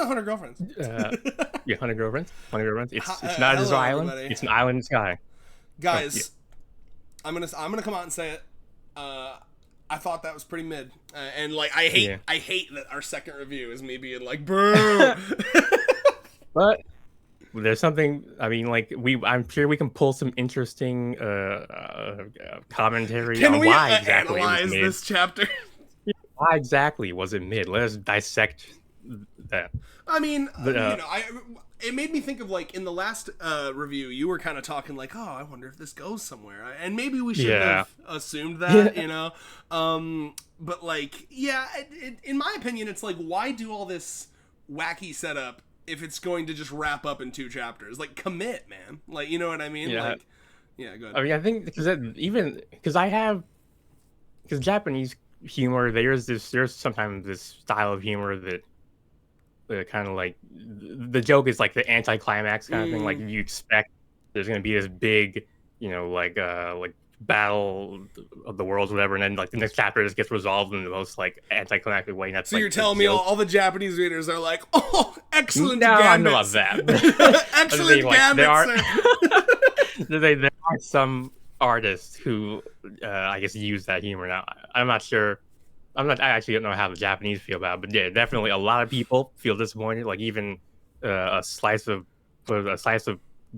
100 Girlfriends. Yeah, 100 Girlfriends. 100 Girlfriends. It's not a desert island. Everybody. It's an island in the sky. Guys, I'm gonna come out and say it. I thought that was pretty mid, and like I hate that our second review is me being like, boo. But there's something. I mean, like I'm sure we can pull some interesting commentary Can on we why exactly analyze it was mid. this chapter? Why exactly was it mid? Let us dissect that. I mean, it made me think of like in the last review, you were kind of talking like, oh, I wonder if this goes somewhere, and maybe we should have assumed that, you know. But like, in my opinion, it's like, why do all this wacky setup if it's going to just wrap up in 2 chapters? Like, commit, man. Like, you know what I mean? Yeah. Like, yeah, go ahead. I mean, I think because Japanese humor, there's sometimes this style of humor that kind of like the joke is like the anticlimax kind of thing. Like you expect there's gonna be this big, like battle of the worlds, whatever, and then like the next chapter just gets resolved in the most like anticlimactic way. And that's so like, you're telling me all the Japanese readers are like, oh, excellent no, I know gambits. about that. Excellent gambits. There are some artists who I guess use that humor. Now I'm not sure. I actually don't know how the Japanese feel about it, but yeah, definitely a lot of people feel disappointed. Like even a slice of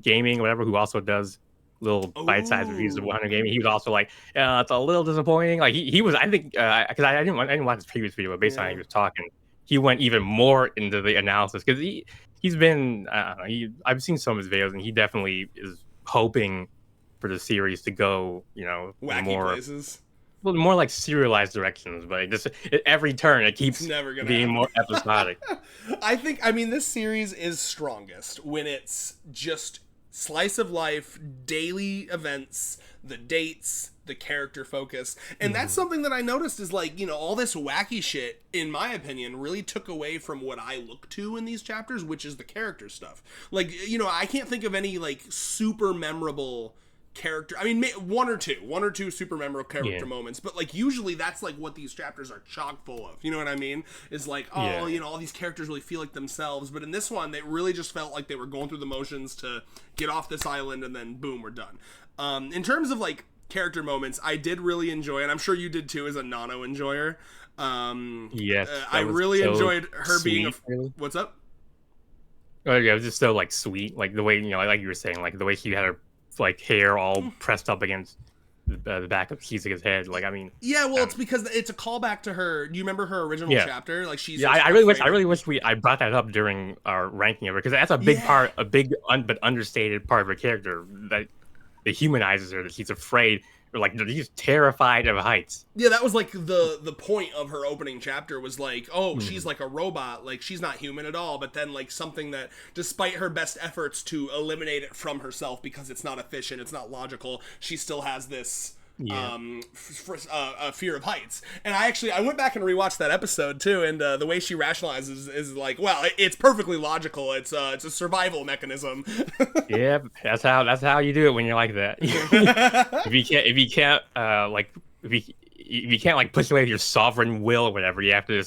gaming, whatever, who also does little bite-sized reviews of 100 gaming. He was also like, it's a little disappointing. Like he was, I think, because I didn't watch his previous video, but based on how he was talking, he went even more into the analysis because he's been, I've seen some of his videos, and he definitely is hoping for the series to go, wacky more places. Well, more like serialized directions, but at every turn it keeps never gonna being happen. more episodic. I mean, this series is strongest when it's just slice of life, daily events, the dates, the character focus. And that's something that I noticed is like, all this wacky shit, in my opinion, really took away from what I look to in these chapters, which is the character stuff. Like, I can't think of any like super memorable character. I mean, one or two super memorable character moments, but like usually that's like what these chapters are chock full of. You know what I mean? Is like, all these characters really feel like themselves, but in this one, they really just felt like they were going through the motions to get off this island, and then boom, we're done. In terms of like character moments, I did really enjoy, and I'm sure you did too as a Nano enjoyer. Yes, I really enjoyed her sweet, being what's up? Oh yeah, it was just so like sweet, like the way like you were saying, like the way she had her like hair all pressed up against the back of Kizuka's head. Like, I mean, it's because it's a callback to her. Do you remember her original chapter? Like she's I really wish I brought that up during our ranking of her, because that's a big part, but understated part of her character that humanizes her. That she's afraid, or like she's terrified of heights. Yeah, that was like the point of her opening chapter was like, she's like a robot, like she's not human at all, but then like something that, despite her best efforts to eliminate it from herself because it's not efficient, it's not logical, she still has this fear of heights. And I went back and rewatched that episode too, and the way she rationalizes is like, well, it's perfectly logical. It's a survival mechanism. Yeah, that's how you do it when you're like that. if you can't like push away your sovereign will or whatever, you have to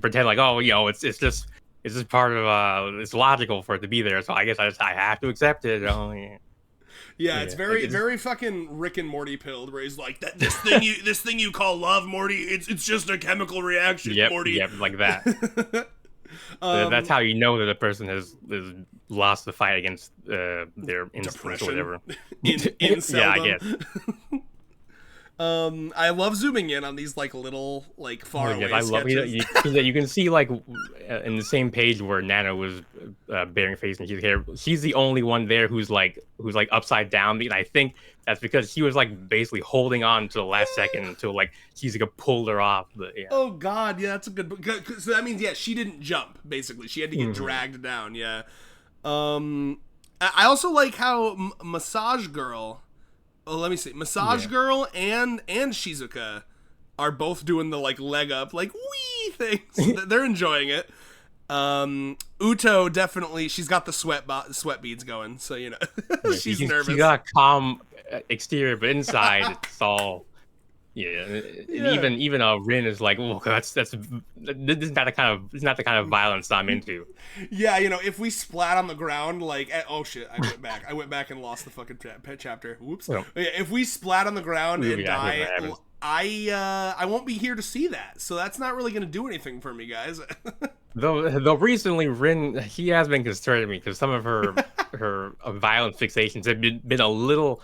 pretend like, it's just part of it's logical for it to be there, so I guess I have to accept it. Yeah, it's very fucking Rick and Morty pilled, where he's like, this thing you call love, Morty, it's just a chemical reaction, Morty. Yep, like that. That's how you know that a person has lost the fight against their instincts or whatever. Yeah, I guess. I love zooming in on these like little like far away sketches. I love you can see like in the same page where Nana was bearing face and she's hair. She's the only one there who's like upside down. And I think that's because she was like basically holding on to the last second until like Kizuka pulled her off. Oh God, yeah, that's a good. So that means she didn't jump. Basically, she had to get dragged down. Yeah. I also like how Massage Girl. Oh, let me see. Massage Girl and Shizuka are both doing the like leg up, like wee things. They're enjoying it. Uto definitely, she's got the sweat beads going, so she's nervous. She got a calm exterior, but inside it's all Yeah, and Yeah. even Rin is like, well, that's this is not the kind of violence I'm into. Yeah, you know, if we splat on the ground, like, oh shit, I went back and lost the fucking chapter. Whoops. So, Yeah, if we splat on the ground ooh, and yeah, I hate when die, that happens. I won't be here to see that. So that's not really gonna do anything for me, guys. Though recently Rin, he has been concerning me because some of her violent fixations have been a little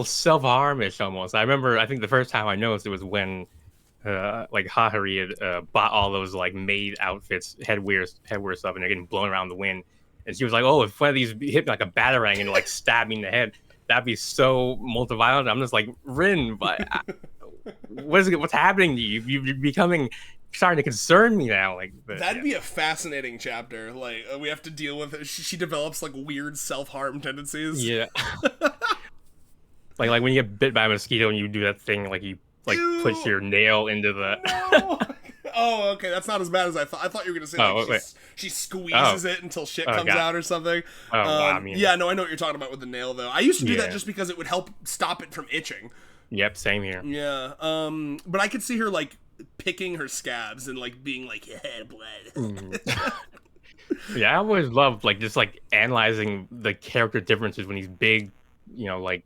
self harmish almost. I think the first time I noticed it was when like Hahari had bought all those like maid outfits, headwear stuff, and they're getting blown around the wind. And she was like, "Oh, if one of these hit me like a batarang and like stab me in the head, that'd be so multiviolent." I'm just like, Rin, but what's happening to you? You're becoming starting to concern me now. Like, but, That'd yeah. be a fascinating chapter. Like, we have to deal with it. She develops like weird self-harm tendencies. Yeah. like when you get bit by a mosquito and you do that thing, like you like Ew. push your nail into the. No. Oh, okay. That's not as bad as I thought. I thought you were gonna say like she squeezes it until shit comes out or something. Oh, wow, I mean, yeah, no, I know what you're talking about with the nail though. I used to do that Yeah. just because it would help stop it from itching. Yep, same here. Yeah. But I could see her like picking her scabs and like being like, yeah, blood. Yeah, I always loved like just like analyzing the character differences when he's big, you know, like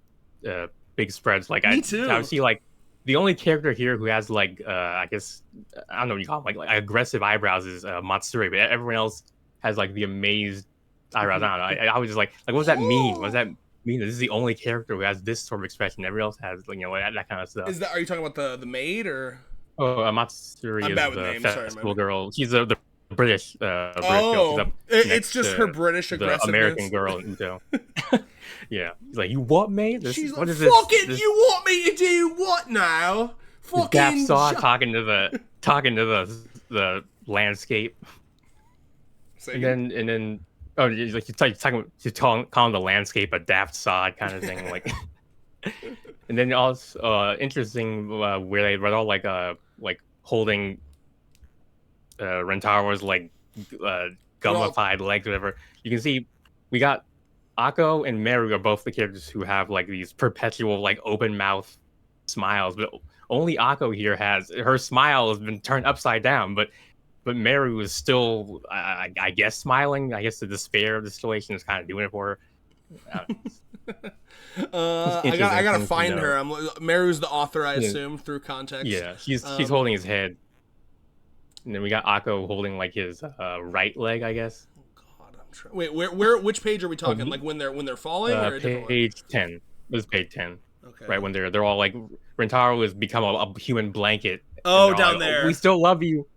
big spreads. Like Me too. I see like the only character here who has like I guess I don't know what you call them, like aggressive eyebrows is Matsuri, but everyone else has like the amazed eyebrows. I don't know. I was just like what does that mean? What does that mean? This is the only character who has this sort of expression. Everyone else has like, you know, that kind of stuff. Are you talking about the maid or? Oh, Matsuri I'm is bad with the names. festival girl. She's the British girl. She's Oh, up it's just to her British the aggressiveness. American girl in Uto. Yeah, he's like, you what, mate? She's what like, is this? fucking, This you want me to do what now? Fucking Saw talking to the landscape, and then oh, like she's calling the landscape a daft sod kind of thing, like. And then also interesting where they're all like holding Rentaro's like gummified legs, whatever. You can see we got Akko and Meru are both the characters who have like these perpetual like open mouth smiles, but only Akko here has her smile has been turned upside down, but Meru is still I guess smiling. I guess the despair of the situation is kind of doing it for her. I gotta find her. Meru's the author, I assume, through context. Yeah, she's holding his head, and then we got Akko holding like his right leg, I guess. God, wait, which page are we talking? Like when they're falling, or page 10. This is page 10. Okay. Right when they're all like Rentaro has become a human blanket. Oh, down like, there. Oh, we still love you.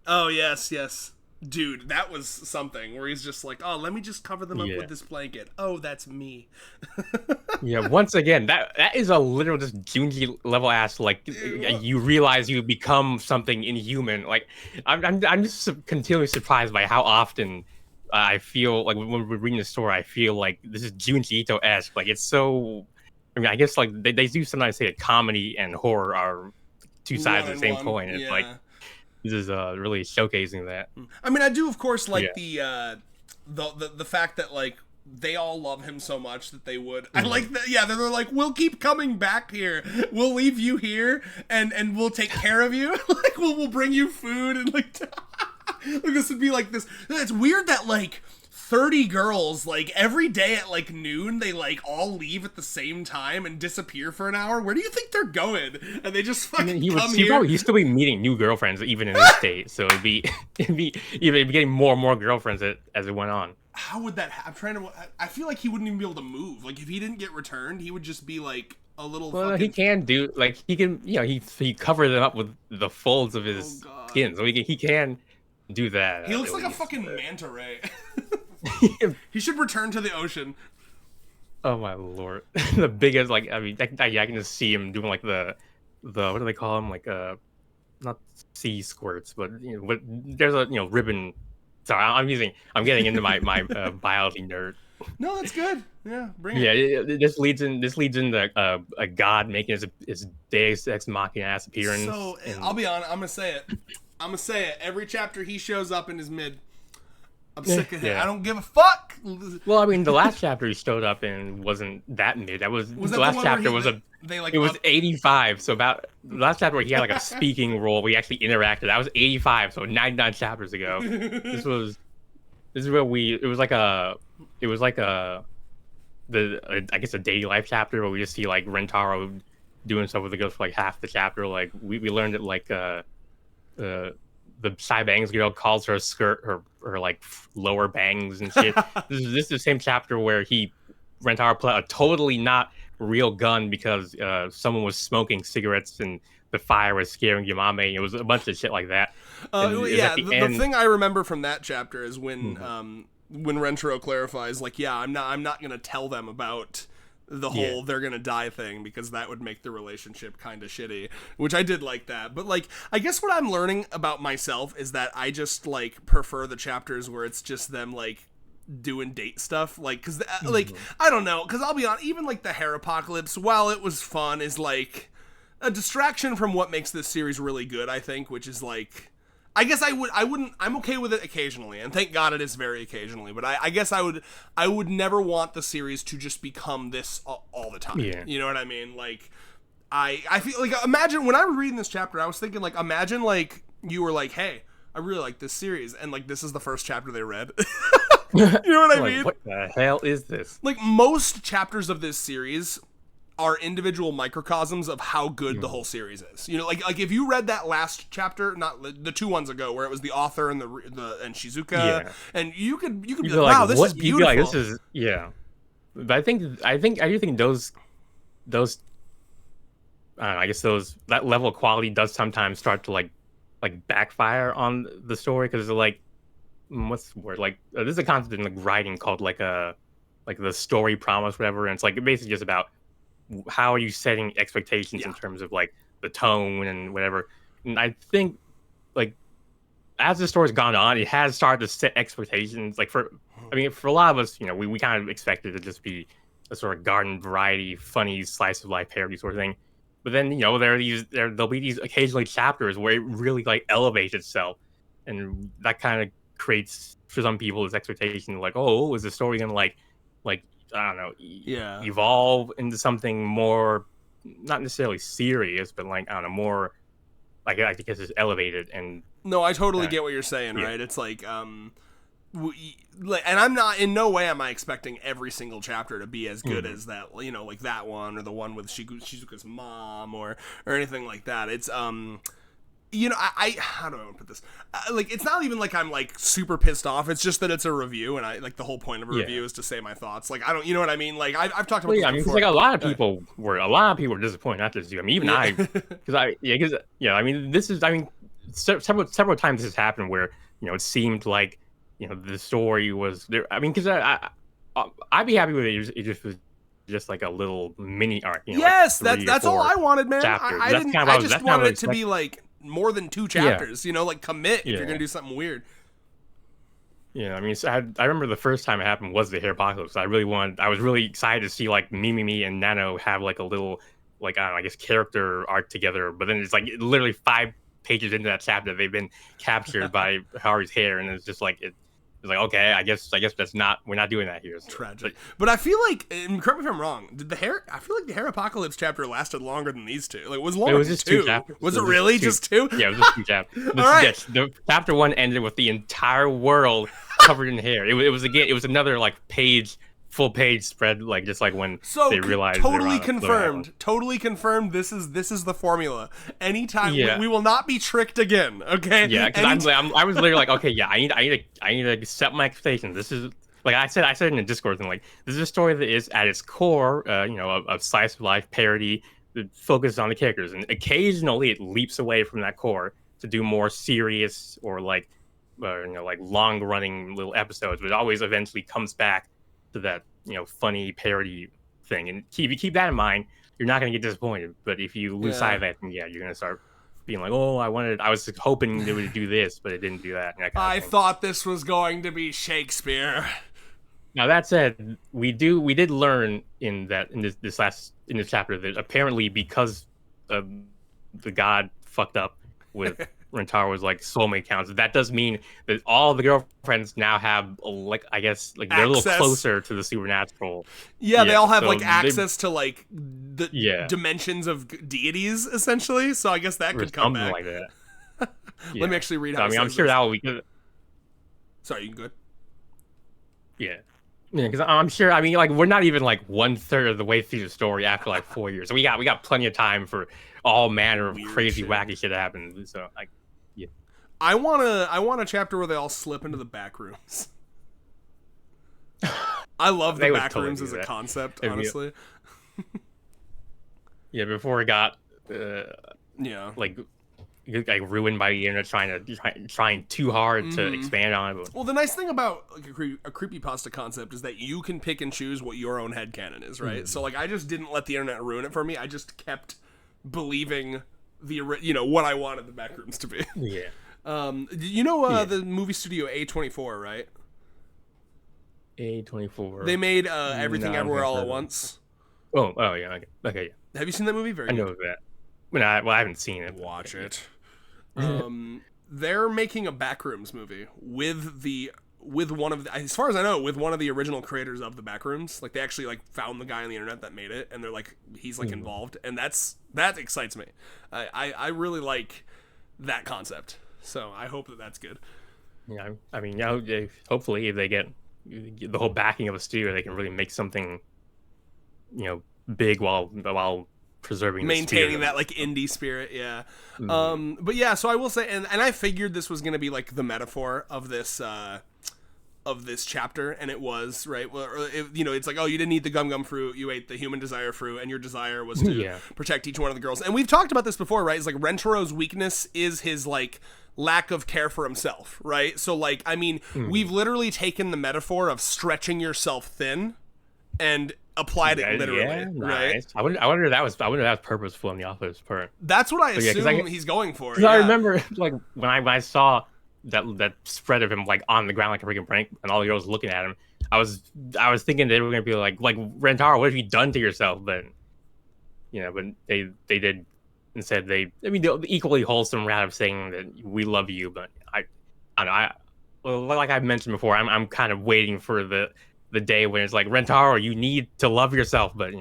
Oh yes. Dude, that was something where he's just like, oh, let me just cover them up with this blanket. Oh, that's me. Yeah, once again, that is a literal just Junji level ass, like, you realize you become something inhuman. Like, I'm just continually surprised by how often I feel like when we're reading the story, I feel like this is Junji Ito-esque. Like, it's so, I mean, I guess like they do sometimes say that comedy and horror are two sides of the same coin. It's like, this is really showcasing that. I mean, I do of course like the fact that like they all love him so much that they would. I like that. Yeah, they're like, we'll keep coming back here. We'll leave you here, and we'll take care of you. Like we'll bring you food and like this would be like this. It's weird that like 30 girls, like every day at like noon, they like all leave at the same time and disappear for an hour. Where do you think they're going? And they just fucking come here. He'd still be meeting new girlfriends even in this state. So it'd be getting more and more girlfriends as it went on. How would that happen? I feel like he wouldn't even be able to move. Like if he didn't get returned, he would just be like a little. Well, he can do like he can, you know, he covered them up with the folds of his skin, so he can do that. He looks like a fucking manta ray. He should return to the ocean. Oh my lord, the biggest, like, I mean, I can just see him doing like the what do they call him, like not sea squirts, but you know, but there's a, you know, ribbon. Sorry, I'm getting into my biology nerd. No, that's good. Yeah, bring it. Yeah, this leads into a god making his Deus Ex Machina ass appearance. So I'll be honest, I'm gonna say it. Every chapter he shows up in his mid. I'm sick of him. I don't give a fuck. Well, I mean, the last chapter he showed up in wasn't that mid. The last chapter was a They like It was 85. So about the last chapter where he had like a speaking role, we actually interacted. That was 85. So 99 chapters ago. This was this is where we. It was like a I guess a daily life chapter where we just see like Rentaro doing stuff with the girls for like half the chapter. Like we learned that like uh the Psy Bangs girl calls her skirt her like lower bangs and shit. This is the same chapter where Rentaro put a totally not real gun because someone was smoking cigarettes and the fire was scaring Yamame. It was a bunch of shit like that. Yeah, the thing I remember from that chapter is Mm-hmm. when Rentaro clarifies, like, yeah, I'm not gonna tell them about the whole they're gonna die thing because that would make the relationship kind of shitty, which I did like that. But like, I guess what I'm learning about myself is that I just like prefer the chapters where it's just them like doing date stuff, like, because like, I don't know, because I'll be honest, even like the hair apocalypse, while it was fun, is like a distraction from what makes this series really good, I think, which is like, I guess I'm okay with it occasionally, and thank God it is very occasionally, but I guess I would never want the series to just become this all the time. Yeah. You know what I mean? Like, I feel like, imagine when I was reading this chapter, I was thinking like, imagine like you were like, hey, I really like this series, and like this is the first chapter they read. You know what I mean? What the hell is this? Like, most chapters of this series are individual microcosms of how good the whole series is. You know, like if you read that last chapter, not the 2 ones ago, where it was the author and and Shizuka, and you could be like, wow, this is beautiful. You'd be like, this is But I do think those I don't know, I guess that level of quality does sometimes start to like backfire on the story because like what's the word, like there's a concept in like writing called like the story promise, whatever, and it's like basically just about how are you setting expectations in terms of like the tone and whatever. And I think like as the story's gone on, it has started to set expectations. Like for a lot of us, we kind of expected it to just be a sort of garden variety, funny slice of life parody sort of thing. But then there'll be these occasionally chapters where it really like elevates itself, and that kind of creates for some people this expectation like, oh, is the story gonna like I don't know, evolve into something more, not necessarily serious, but like I don't know, more like I guess it's elevated. And no, I totally get what you're saying, right? It's like and I'm not, in no way am I expecting every single chapter to be as good as that, like that one or the one with Shizuka's mom or anything like that. It's I how do I want to put this? Like, it's not even like I'm like super pissed off. It's just that it's a review, and I like the whole point of a review is to say my thoughts. Like, I don't, you know what I mean? Like, I've talked about. Well, this before. Like a lot of people were disappointed, not just you. I mean, even I, because I mean, this is, several times this has happened where it seemed like the story was there. I mean, because I'd be happy with it. It just was just like a little mini arc. Yes, like that's all I wanted, man. I just wanted it to be like more than 2 chapters, like commit if you're gonna do something weird. Yeah, I mean, so I remember the first time it happened was the hair apocalypse. I was really excited to see like Mimi and Nano have like a little, like, I don't know, I guess character arc together. But then it's like literally 5 pages into that chapter they've been captured by Haru's hair, and it's just like it's like, okay, I guess we're not doing that here. So. Tragic. But I feel like, and correct me if I'm wrong, I feel like the hair apocalypse chapter lasted longer than these 2. Like, it was longer. It was just 2 chapters. Was it really just 2? Yeah, it was just 2 chapters. All right. The chapter 1 ended with the entire world covered in hair. It was another like full page spread, like just like when they realized. Totally confirmed. Totally confirmed. This is the formula. Anytime we will not be tricked again. Okay. Yeah, because I was literally like, okay, yeah, I need to set my expectations. This is like I said in the Discord thing, like this is a story that is at its core, a slice of life parody that focuses on the characters, and occasionally it leaps away from that core to do more serious or like like long running little episodes, but it always eventually comes back to that funny parody thing. And if you keep that in mind, you're not going to get disappointed. But if you lose sight of that, then you're going to start being like, oh, I was hoping they would do this, but it didn't do that. I thought this was going to be Shakespeare. Now that said, we did learn in this chapter that apparently because the god fucked up with Rentaro's like soulmate counts. That does mean that all the girlfriends now have like I guess like they're a little Access. closer to the supernatural. Yeah, they all have so like access to like the Yeah. dimensions of deities essentially. So I guess that or could come something back. like that. Let me actually read So, how I it mean, I'm says sure this. that will be. Sorry, you can go ahead. Yeah. Yeah, because I'm sure. I mean, like we're not even like 1/3 of the way through the story after like 4 years. So we got plenty of time for all manner of Weird crazy, shit. wacky shit to happen. So like, yeah. I want a chapter where they all slip into the back rooms. I love the They would back totally rooms do as a that. concept, It'd be- honestly. Yeah, before it got Yeah. like ruined by the internet trying too hard to Mm-hmm. expand on it. But, Well, the nice thing about like a creepypasta concept is that you can pick and choose what your own headcanon is, right? So like I just didn't let the internet ruin it for me. I just kept believing what I wanted the back rooms to be. yeah. The movie studio A24, right? A24. They made Everything No, I don't Everywhere think All I've at heard of it. Once. Oh yeah. Okay. Yeah. Have you seen that movie? Very I good. know that. I haven't seen it. Watch it. They're making a Backrooms movie with one of the, as far as I know, with one of the original creators of the Backrooms. Like they actually like found the guy on the internet that made it, and they're like he's like involved, and that excites me. I really like that concept, so I hope that's good. Yeah, I mean, hopefully if they get the whole backing of a studio, they can really make something, big while preserving Maintaining the that like indie spirit, yeah. Mm-hmm. But yeah, so I will say, and I figured this was gonna be like the metaphor of this chapter, and it was, right. Well, it's like, oh, you didn't eat the gum fruit, you ate the human desire fruit, and your desire was to protect each one of the girls. And we've talked about this before, right? It's like Rentaro's weakness is his like lack of care for himself, right? So like, I mean, we've literally taken the metaphor of stretching yourself thin and applied it literally, right? Nice. I wonder if that was purposeful in the author's part. That's what I assume he's going for. I remember like when I saw that spread of him like on the ground like a freaking prank, and all the girls looking at him, I was thinking they were gonna be like Rentaro, what have you done to yourself? But but they did instead. The equally wholesome route of saying that we love you, but I don't know. Well, like I mentioned before, I'm kind of waiting for the day when it's like Rentaro, you need to love yourself, but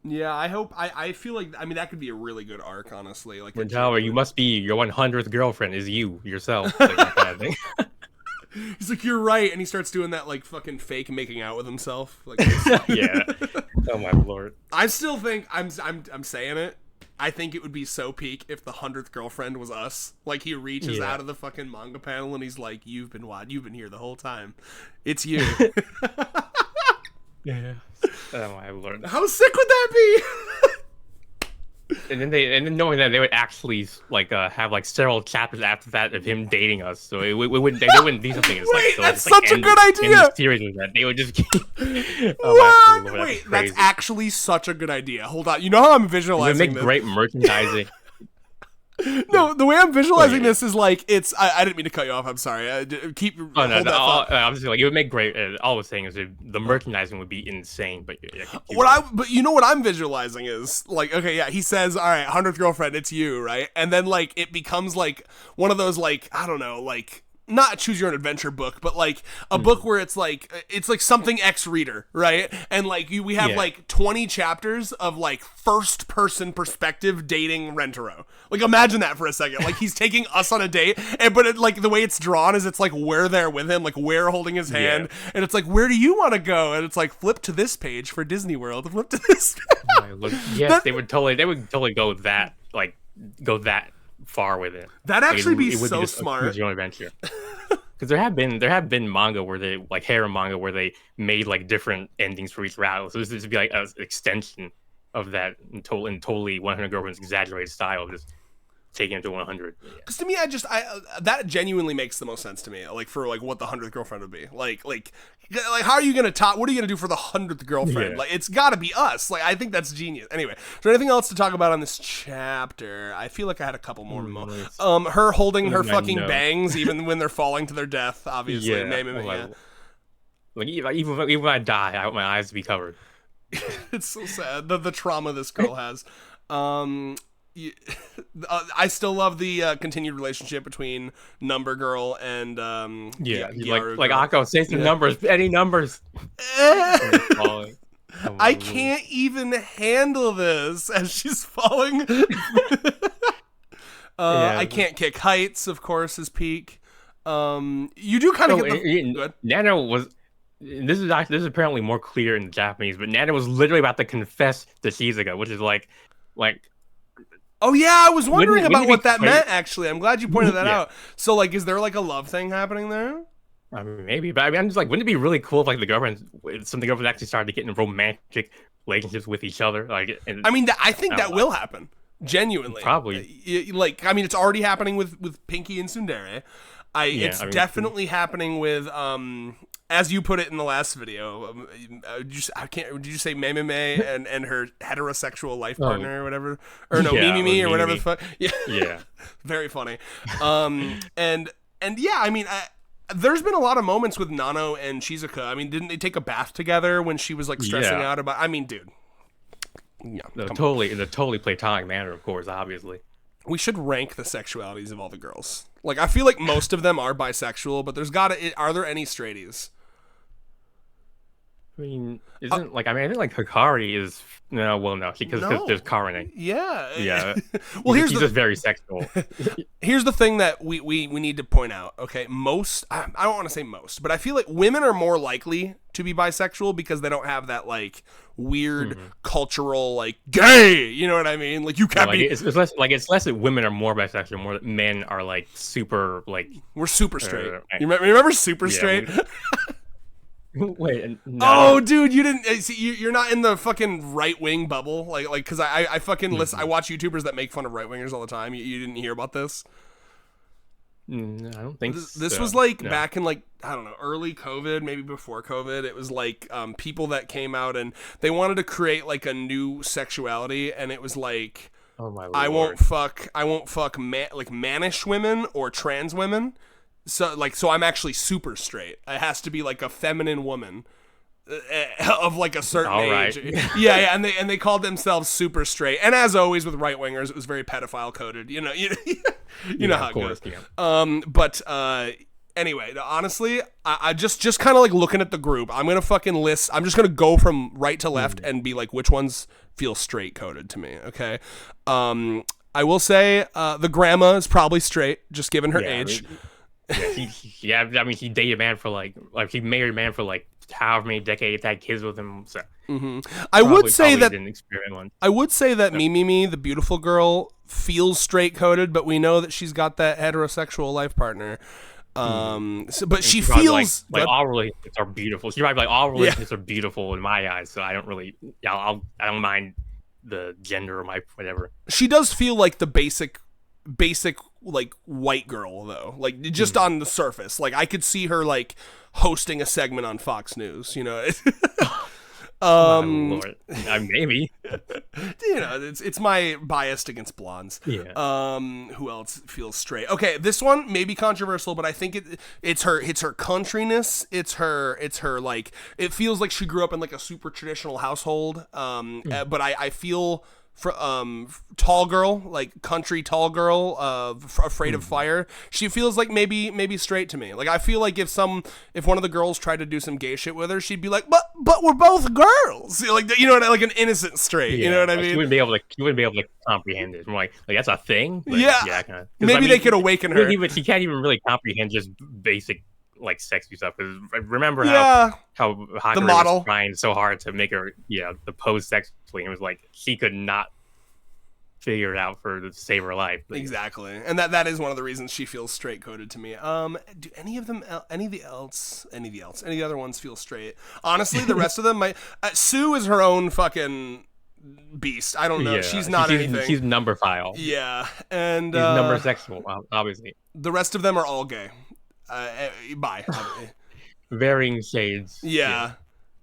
Yeah, I hope. I feel like, I mean, that could be a really good arc, honestly. Like Rentaro, you must be your 100th girlfriend is you yourself, like that kind of thing. He's like, you're right, and he starts doing that like fucking fake making out with himself. Like, yeah. Oh my lord. I still think I'm saying it. I think it would be so peak if the 100th girlfriend was us. Like he reaches out of the fucking manga panel and he's like, "You've been here the whole time. It's you." Yeah. Oh my lord. How sick would that be? And then knowing that they would actually like have like several chapters after that of him dating us, so they wouldn't do something. It's Wait, like, that's such a good idea. End the series with that. They would just. What? Lord, Wait, crazy. that's actually such a good idea. Hold on. You know how I'm It would visualizing make this? great merchandising. No, the way I'm visualizing this is like it's. I didn't mean to cut you off. I'm sorry. Oh Hold no, that thought. I'm just like it would make great. All I was saying is the merchandising would be insane. But But you know what I'm visualizing is like, okay, yeah, he says, all right, 100th girlfriend, it's you, right? And then like it becomes like one of those like, I don't know, like not a choose your own adventure book, but like a book where it's like something X reader, right? And like we have like 20 chapters of like first person perspective dating Rentaro. Like imagine that for a second. Like he's taking us on a date, but the way it's drawn is it's like we're there with him, like we're holding his hand, and it's like, where do you want to go? And it's like flip to this page for Disney World. Flip to this. Yes, they would totally go that far with it. That actually it be would so just smart. Choose your own adventure. Because there have been manga where they like harem manga where they made like different endings for each route. So this would be like an extension of that in totally 100 Girlfriends exaggerated style of just taking it to 100. Because to me, that genuinely makes the most sense to me. Like for like what the 100th girlfriend would be. Like how are you gonna top? What are you gonna do for the 100th girlfriend? Yeah. Like it's got to be us. Like I think that's genius. Anyway, is there anything else to talk about on this chapter? I feel like I had a couple more. Her holding her fucking bangs even when they're falling to their death. Obviously, Like even when I die, I want my eyes to be covered. It's so sad the trauma this girl has. you, I still love the continued relationship between Number Girl and Gyaru like Girl. Akko, say some numbers, any numbers. I can't even handle this as she's falling. I can't kick heights, of course, is peak. You do kind of get the... Nana was... This is apparently more clear in the Japanese, but Nana was literally about to confess to Shizuka, which is like... Oh yeah, I was wondering about what that meant, actually. I'm glad you pointed that out. So, like, is there, like, a love thing happening there? I mean, maybe, but I mean, I'm just like, wouldn't it be really cool if, like, the girlfriends actually started to get in romantic relationships with each other? Like, I mean, I think that will happen. Genuinely. Probably. Like, I mean, it's already happening with Pinky and Tsundere. It's definitely happening with, as you put it in the last video, did you say Mei and her heterosexual life partner or whatever? Or no, Mimi or whatever the fuck. Yeah. Yeah. Very funny. And yeah, I mean, there's been a lot of moments with Nano and Shizuka. I mean, didn't they take a bath together when she was, like, stressing out about... I mean, dude. Yeah, in a totally platonic manner, of course, obviously. We should rank the sexualities of all the girls. Like, I feel like most of them are bisexual, but are there any straighties? I mean, I think like Hikari is because there's Karine. Yeah. Well, he's just very sexual. Here's the thing that we need to point out. Okay, I don't want to say most, but I feel like women are more likely to be bisexual because they don't have that, like, weird cultural, like, gay. You know what I mean? Like, you can't be. It's less that women are more bisexual, more that men are, like, super, like, we're super straight. You remember Super Straight? Wait, no. Oh, dude, you didn't see. You're not in the fucking right wing bubble, like, because I fucking listen. I watch YouTubers that make fun of right wingers all the time. You didn't hear about this? I don't think this was like back in, like, I don't know, early COVID, maybe before COVID. It was like people that came out and they wanted to create, like, a new sexuality, and it was like, oh my Lord. I won't fuck mannish women or trans women. So I'm actually super straight. It has to be, like, a feminine woman of, like, a certain age. Yeah, and they called themselves super straight. And as always with right wingers, it was very pedophile coded. You know how it goes. Yeah. But anyway, honestly, I just kind of, like, looking at the group. I'm gonna fucking list. I'm just gonna go from right to left and be like, which ones feel straight coded to me? Okay. I will say the grandma is probably straight, just given her age. I mean, he dated a man for like he married a man for, like, however many decades, had kids with him. So I would say that didn't Mimi, the beautiful girl, feels straight coded, but we know that she's got that heterosexual life partner. But she feels like all relationships are beautiful. She might be like, all relationships are beautiful in my eyes. So I don't really, I don't mind the gender or my whatever. She does feel like the basic like white girl, though, like, just on the surface. Like, I could see her, like, hosting a segment on Fox News, you know. Lord. Maybe. You know, it's my bias against blondes. Yeah. Who else feels straight? Okay, this one may be controversial, but I think it's her countryness. It's her like, it feels like she grew up in, like, a super traditional household. But I feel tall girl, like country tall girl, afraid of fire. She feels like maybe straight to me. Like, I feel like if one of the girls tried to do some gay shit with her, she'd be like, but we're both girls. Like, you know what, like an innocent straight. You know what I mean? She wouldn't be able to comprehend it. I'm like that's a thing. But yeah. Maybe they could awaken her. She can't even really comprehend just basic, like, sexy stuff. Because remember how Hakari was trying so hard to make her the pose sexually, and it was like she could not figure it out to save her life. Exactly, and that is one of the reasons she feels straight coded to me. Do any of the other ones feel straight? Honestly, the rest of them might. Sue is her own fucking beast. I don't know. Yeah, she's not anything. She's number file. Yeah, and she's number sexual, obviously. The rest of them are all gay. Bye. Varying shades. Yeah.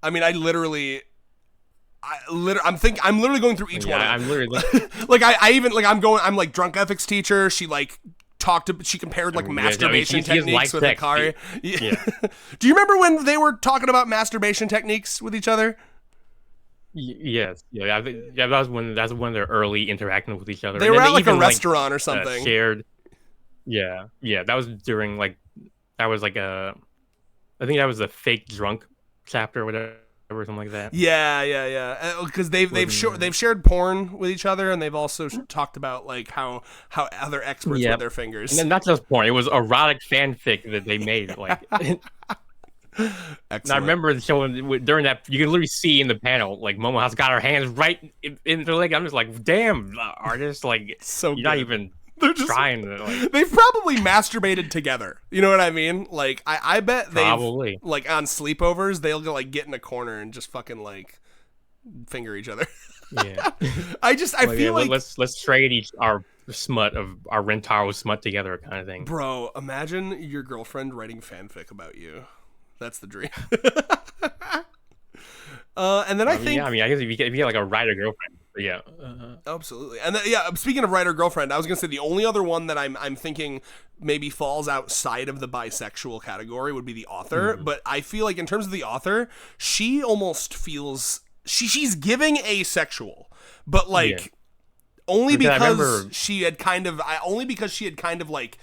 I mean, I'm literally going through each one. I'm literally like I'm like drunk ethics teacher. She, like, she compared, like, masturbation techniques with Hikari. Yeah. Do you remember when they were talking about masturbation techniques with each other? Yes, yeah, I think yeah, that's one of their early interactions with each other, They and were then at they like a even restaurant or something. shared. Yeah, yeah, that was during like that was like a I think that was a fake drunk chapter or whatever, or something like that. Yeah. Because they've Wasn't shared porn with each other, and they've also talked about like how they're experts with Yep. their And fingers. then not just porn, it was erotic fanfic that they made, like and I Excellent. remember showing during that you can literally see in the panel, like, Momo has got her hands right in their leg. I'm just like, "Damn, artist, like, So you're not good. even They're just trying to, like." they've probably masturbated together. You know what I mean? Like I bet they've Probably. like on sleepovers they'll go like get in a corner and just fucking like finger each other. Yeah. I Like, yeah, feel like let's trade each our smut of our Rentaro smut together kinda thing. bro, imagine your girlfriend writing fanfic about you. That's the dream. And then I I mean, think yeah, I mean, I guess if you get, like, a writer girlfriend, but yeah. absolutely. And then, yeah, speaking of writer girlfriend, I was gonna say the only other one that I'm thinking maybe falls outside of the bisexual category would be the author. Mhm. But I feel like in terms of the author, she almost feels she's giving asexual, but Yeah. like only Because I because remember only because she had kind of like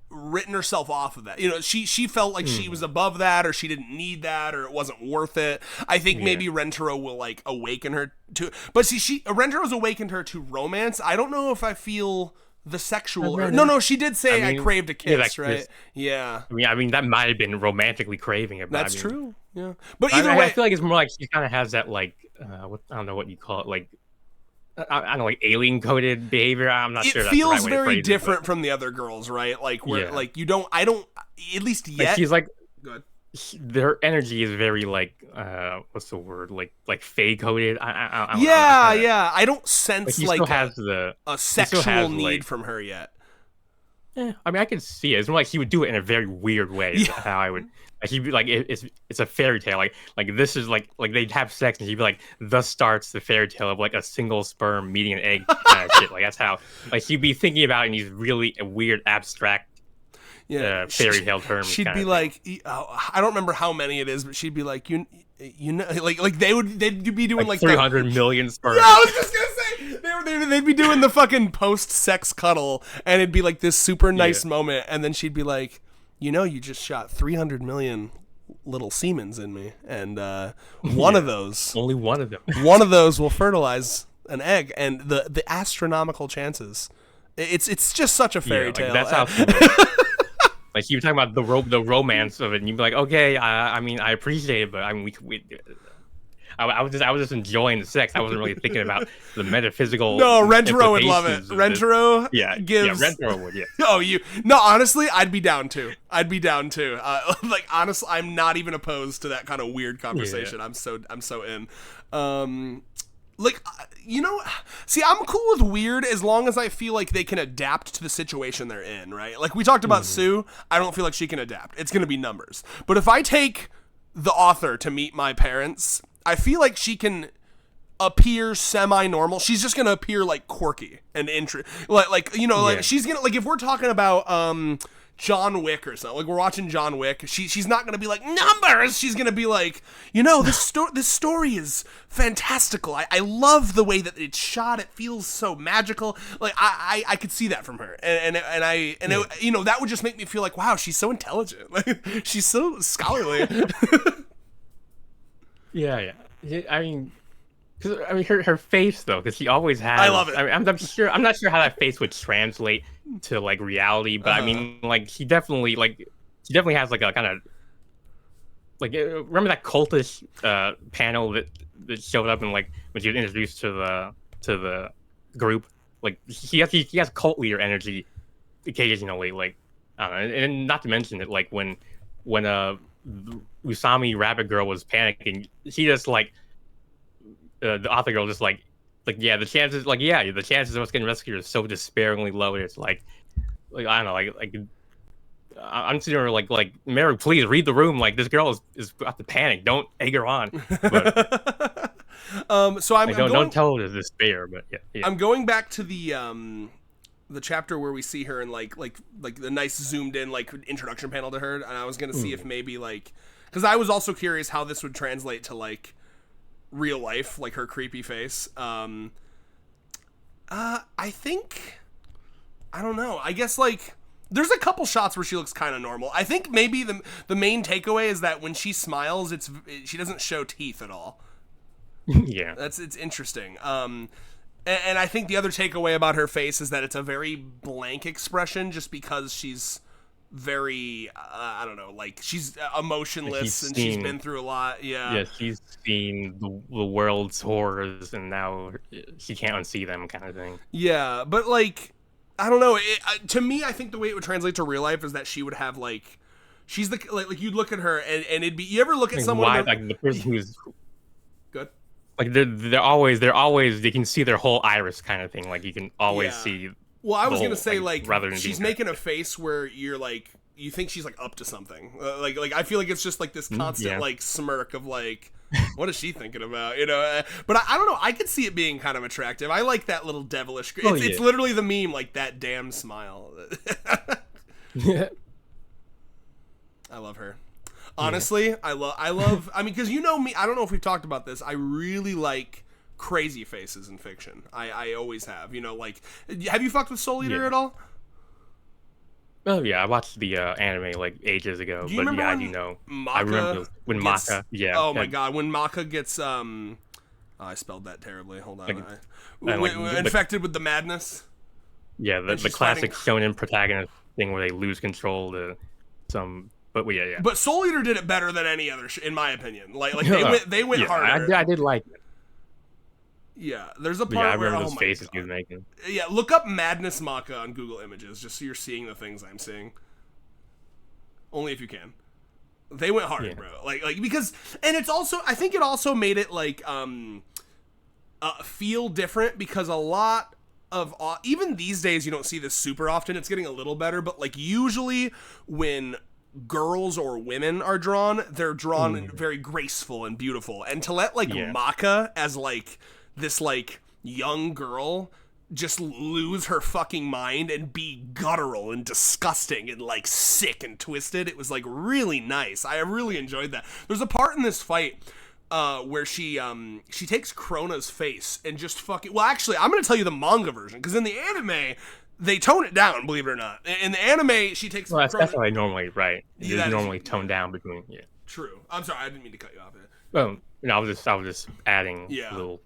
written herself off of that. You know, she felt like she was above that, or she didn't need that, or it wasn't worth it. I think yeah. maybe Rentaro will like awaken her to, but see, Rentaro's awakened her to romance. I don't know if I feel the sexual. No, she did say I mean, craved a yeah, kiss, that right? kiss. Yeah, I mean, that might have been romantically craving it, but that's I mean, true. Yeah, but I, either I way, feel like it's more like she kind of has that like, I don't know what you call it, like I don't know, like alien coded behavior. I'm not it sure that's the right feels way to very phrase it, but different from the other girls, right? Like where yeah, like you don't, I don't, at least like yet. she's like Good. their energy is very like what's the word, like fey coded. I'm Yeah, trying to yeah. I don't like sense he still like has the a he still sexual has need like from her yet. I mean I can see it. It's more like he would do it in a very weird way. Is Yeah. how I would like he'd be like it's a fairy tale like this is like they'd have sex and he'd be like thus starts the fairy tale of like a single sperm meeting an egg kind of shit. Like that's how like he'd be thinking about it in these really weird abstract Yeah, fairy tale terms she'd kind be of thing. like, I don't remember how many it is, but she'd be like, you know, like they'd be doing like 300 million sperm. Yeah, I was just gonna say they'd be doing the fucking post sex cuddle, and it'd be like this super nice Yeah. moment, and then she'd be like, you know, you just shot 300 million little semens in me, and one Yeah. of those, Only one of them. one of those will fertilize an egg, and the astronomical chances. It's just such a fairy Yeah, tale. like that's how she would. Like you were talking about the romance of it, and you'd be like, okay, I mean, I appreciate it, but I mean, I was just enjoying the sex. I wasn't really thinking about the metaphysical. No, Rentaro would love it. implications of this. Rentaro Yeah, gives. yeah, Rentaro would, yeah. Oh, you. No, honestly, I'd be down too. I'd be down too. Like honestly, I'm not even opposed to that kind of weird conversation. Yeah. I'm so in. Like you know, see, I'm cool with weird as long as I feel like they can adapt to the situation they're in, right? Like we talked about Sue, I don't feel like she can adapt. It's gonna be numbers. But if I take the author to meet my parents, I feel like she can appear semi-normal. She's just gonna appear like quirky and like you know, like Yeah. she's gonna like if we're talking about John Wick or something, like we're watching John Wick, she's not gonna be like numbers. She's gonna be like, you know, this story is fantastical. I love the way that it's shot. It feels so magical. Like I could see that from her, and it, you know, that would just make me feel like, wow, she's so intelligent. Like she's so scholarly. Yeah. I mean, because I mean, her face though, because she always has. I love it. I mean, I'm not sure how that face would translate to like reality, but I mean, like she definitely has like a kind of like remember that cultish panel that showed up and like when she was introduced to the group. Like he has cult leader energy occasionally. Like I don't know, and not to mention it, like when Usami Rabbit Girl was panicking, she just like the author girl just like yeah the chances of us getting rescued are so despairingly low. It's like I don't know like I'm sitting there like Mary, please read the room. Like this girl is about to panic. Don't egg her on. But So I'm like, going, don't tell her to despair. But yeah. I'm going back to the chapter where we see her in like the nice zoomed in like introduction panel to her, and I was gonna see if maybe like because I was also curious how this would translate to like real life, like her creepy face. I think, I don't know. I guess like there's a couple shots where she looks kind of normal. I think maybe the main takeaway is that when she smiles, she doesn't show teeth at all. Yeah, It's interesting. And I think the other takeaway about her face is that it's a very blank expression, just because she's very I don't know, like she's emotionless and she's been through a lot. Yeah, she's seen the world's horrors, and now she can't unsee them, kind of thing. Yeah, but like I don't know. To me, I think the way it would translate to real life is that she would have like she's the like you'd look at her and it'd be, you ever look at someone like the person who's good. Like they're always they can see their whole iris, kind of thing. Like you can always see. Well, I was gonna say like rather than she's making a face where you're like you think she's like up to something. Like I feel like it's just like this constant like smirk of like what is she thinking about, you know? But I don't know. I could see it being kind of attractive. I like that little devilish. It's literally the meme, like that damn smile. Yeah. I love her. Honestly, I love. I mean, because you know me. I don't know if we've talked about this. I really like crazy faces in fiction. I always have. You know, like, have you fucked with Soul Eater at all? Oh yeah, I watched the anime like ages ago. Do you remember I do know. I remember when Maka. Yeah. Oh my god, when Maka gets I spelled that terribly. Hold on. Infected with the madness. Yeah, the classic shonen protagonist thing where they lose control to some. But yeah. But Soul Eater did it better than any other, in my opinion. Like they went harder. I did like it. Yeah, there's a part where those faces he was making. Yeah, look up Madness Maka on Google Images just so you're seeing the things I'm seeing. Only if you can. They went hard, bro. Like because, and it's also, I think it also made it like feel different, because a lot of even these days you don't see this super often. It's getting a little better, but like usually when girls or women are drawn, they're drawn very graceful and beautiful, and to let like Maka as like this like young girl just lose her fucking mind and be guttural and disgusting and like sick and twisted, it was like really nice. I really enjoyed that. There's a part in this fight where she takes Krona's face and just fucking, well actually I'm gonna tell you the manga version, because in the anime they tone it down, believe it or not. In the anime, she takes. Well, that's how I normally right. It's normally toned down between. Yeah. Trul. I'm sorry, I didn't mean to cut you off. Well, I was just adding a little.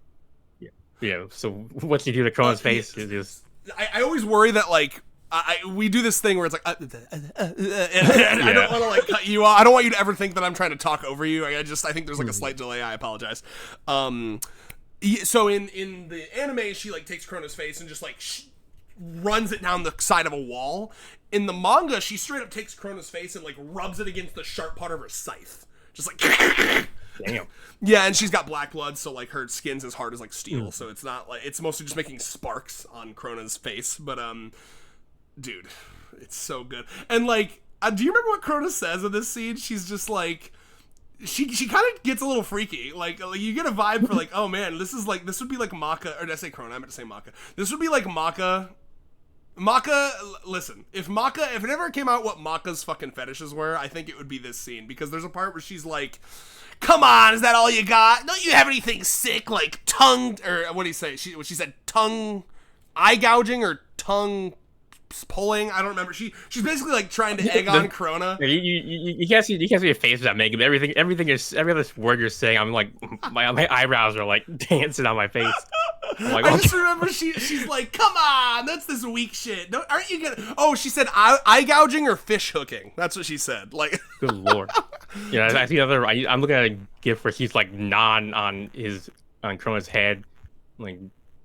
Yeah. So what you do to Krona's face is just. I always worry that like we do this thing where it's like and I don't want to like cut you off. I don't want you to ever think that I'm trying to talk over you. I think there's like a slight delay. I apologize. So in the anime, she like takes Krona's face and just like. Runs it down the side of a wall. In the manga, she straight up takes Krona's face and like rubs it against the sharp part of her scythe, just like damn. Yeah, and she's got black blood, so like her skin's as hard as like steel, so it's not like, it's mostly just making sparks on Krona's face. But dude, it's so good. And like do you remember what Krona says in this scene? She's just like she kind of gets a little freaky. Like you get a vibe for like, oh man, this would be like Maka, or did I say Krona? I meant to say Maka. This would be like Maka, listen, if it ever came out what Maka's fucking fetishes were, I think it would be this scene, because there's a part where she's like, come on, is that all you got? Don't you have anything sick, like tongue, or what do you say? She said tongue, eye gouging, or tongue pulling. I don't remember. She's basically like trying to egg on Krona. You can't see your face without making every other word you're saying. I'm like my eyebrows are like dancing on my face. Like, I just remember she's like, come on, that's this weak shit. Aren't you gonna? Oh, she said eye gouging or fish hooking. That's what she said. Like, good lord. Yeah, I see other. I'm looking at a gif where he's like on Krona's head, like.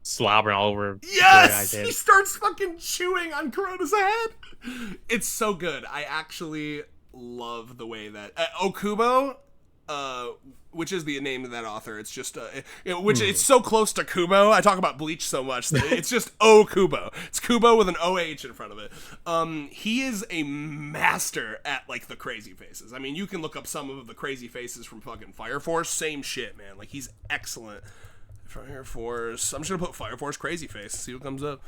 Slobbering all over. Yes, he starts fucking chewing on Krona's head. It's so good. I actually love the way that Okubo, which is the name of that author. It's just it's so close to Kubo. I talk about Bleach so much that it's just Okubo. It's Kubo with an OH in front of it. He is a master at like the crazy faces. I mean, you can look up some of the crazy faces from fucking Fire Force. Same shit, man. Like he's excellent. Fire Force. I'm just gonna put Fire Force crazy face. See what comes up.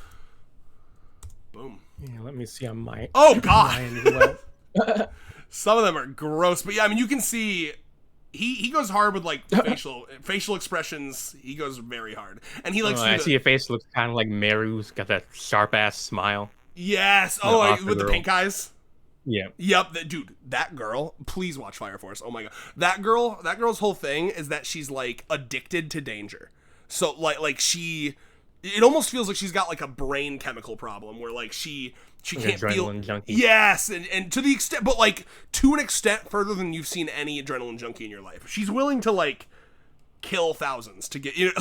Boom. Yeah, let me see on my. Oh god. Some of them are gross, but yeah, I mean you can see he goes hard with like facial expressions. He goes very hard, and he likes. I see your face looks kind of like Meru's. Got that sharp ass smile. Yes. With the pink eyes. Yeah. Yep. Dude, that girl. Please watch Fire Force. Oh my god, that girl's whole thing is that she's like addicted to danger. So like she, it almost feels like she's got like a brain chemical problem where like she can't feel. Junkie. Yes, and to the extent, but like to an extent further than you've seen any adrenaline junkie in your life. She's willing to like kill thousands to get the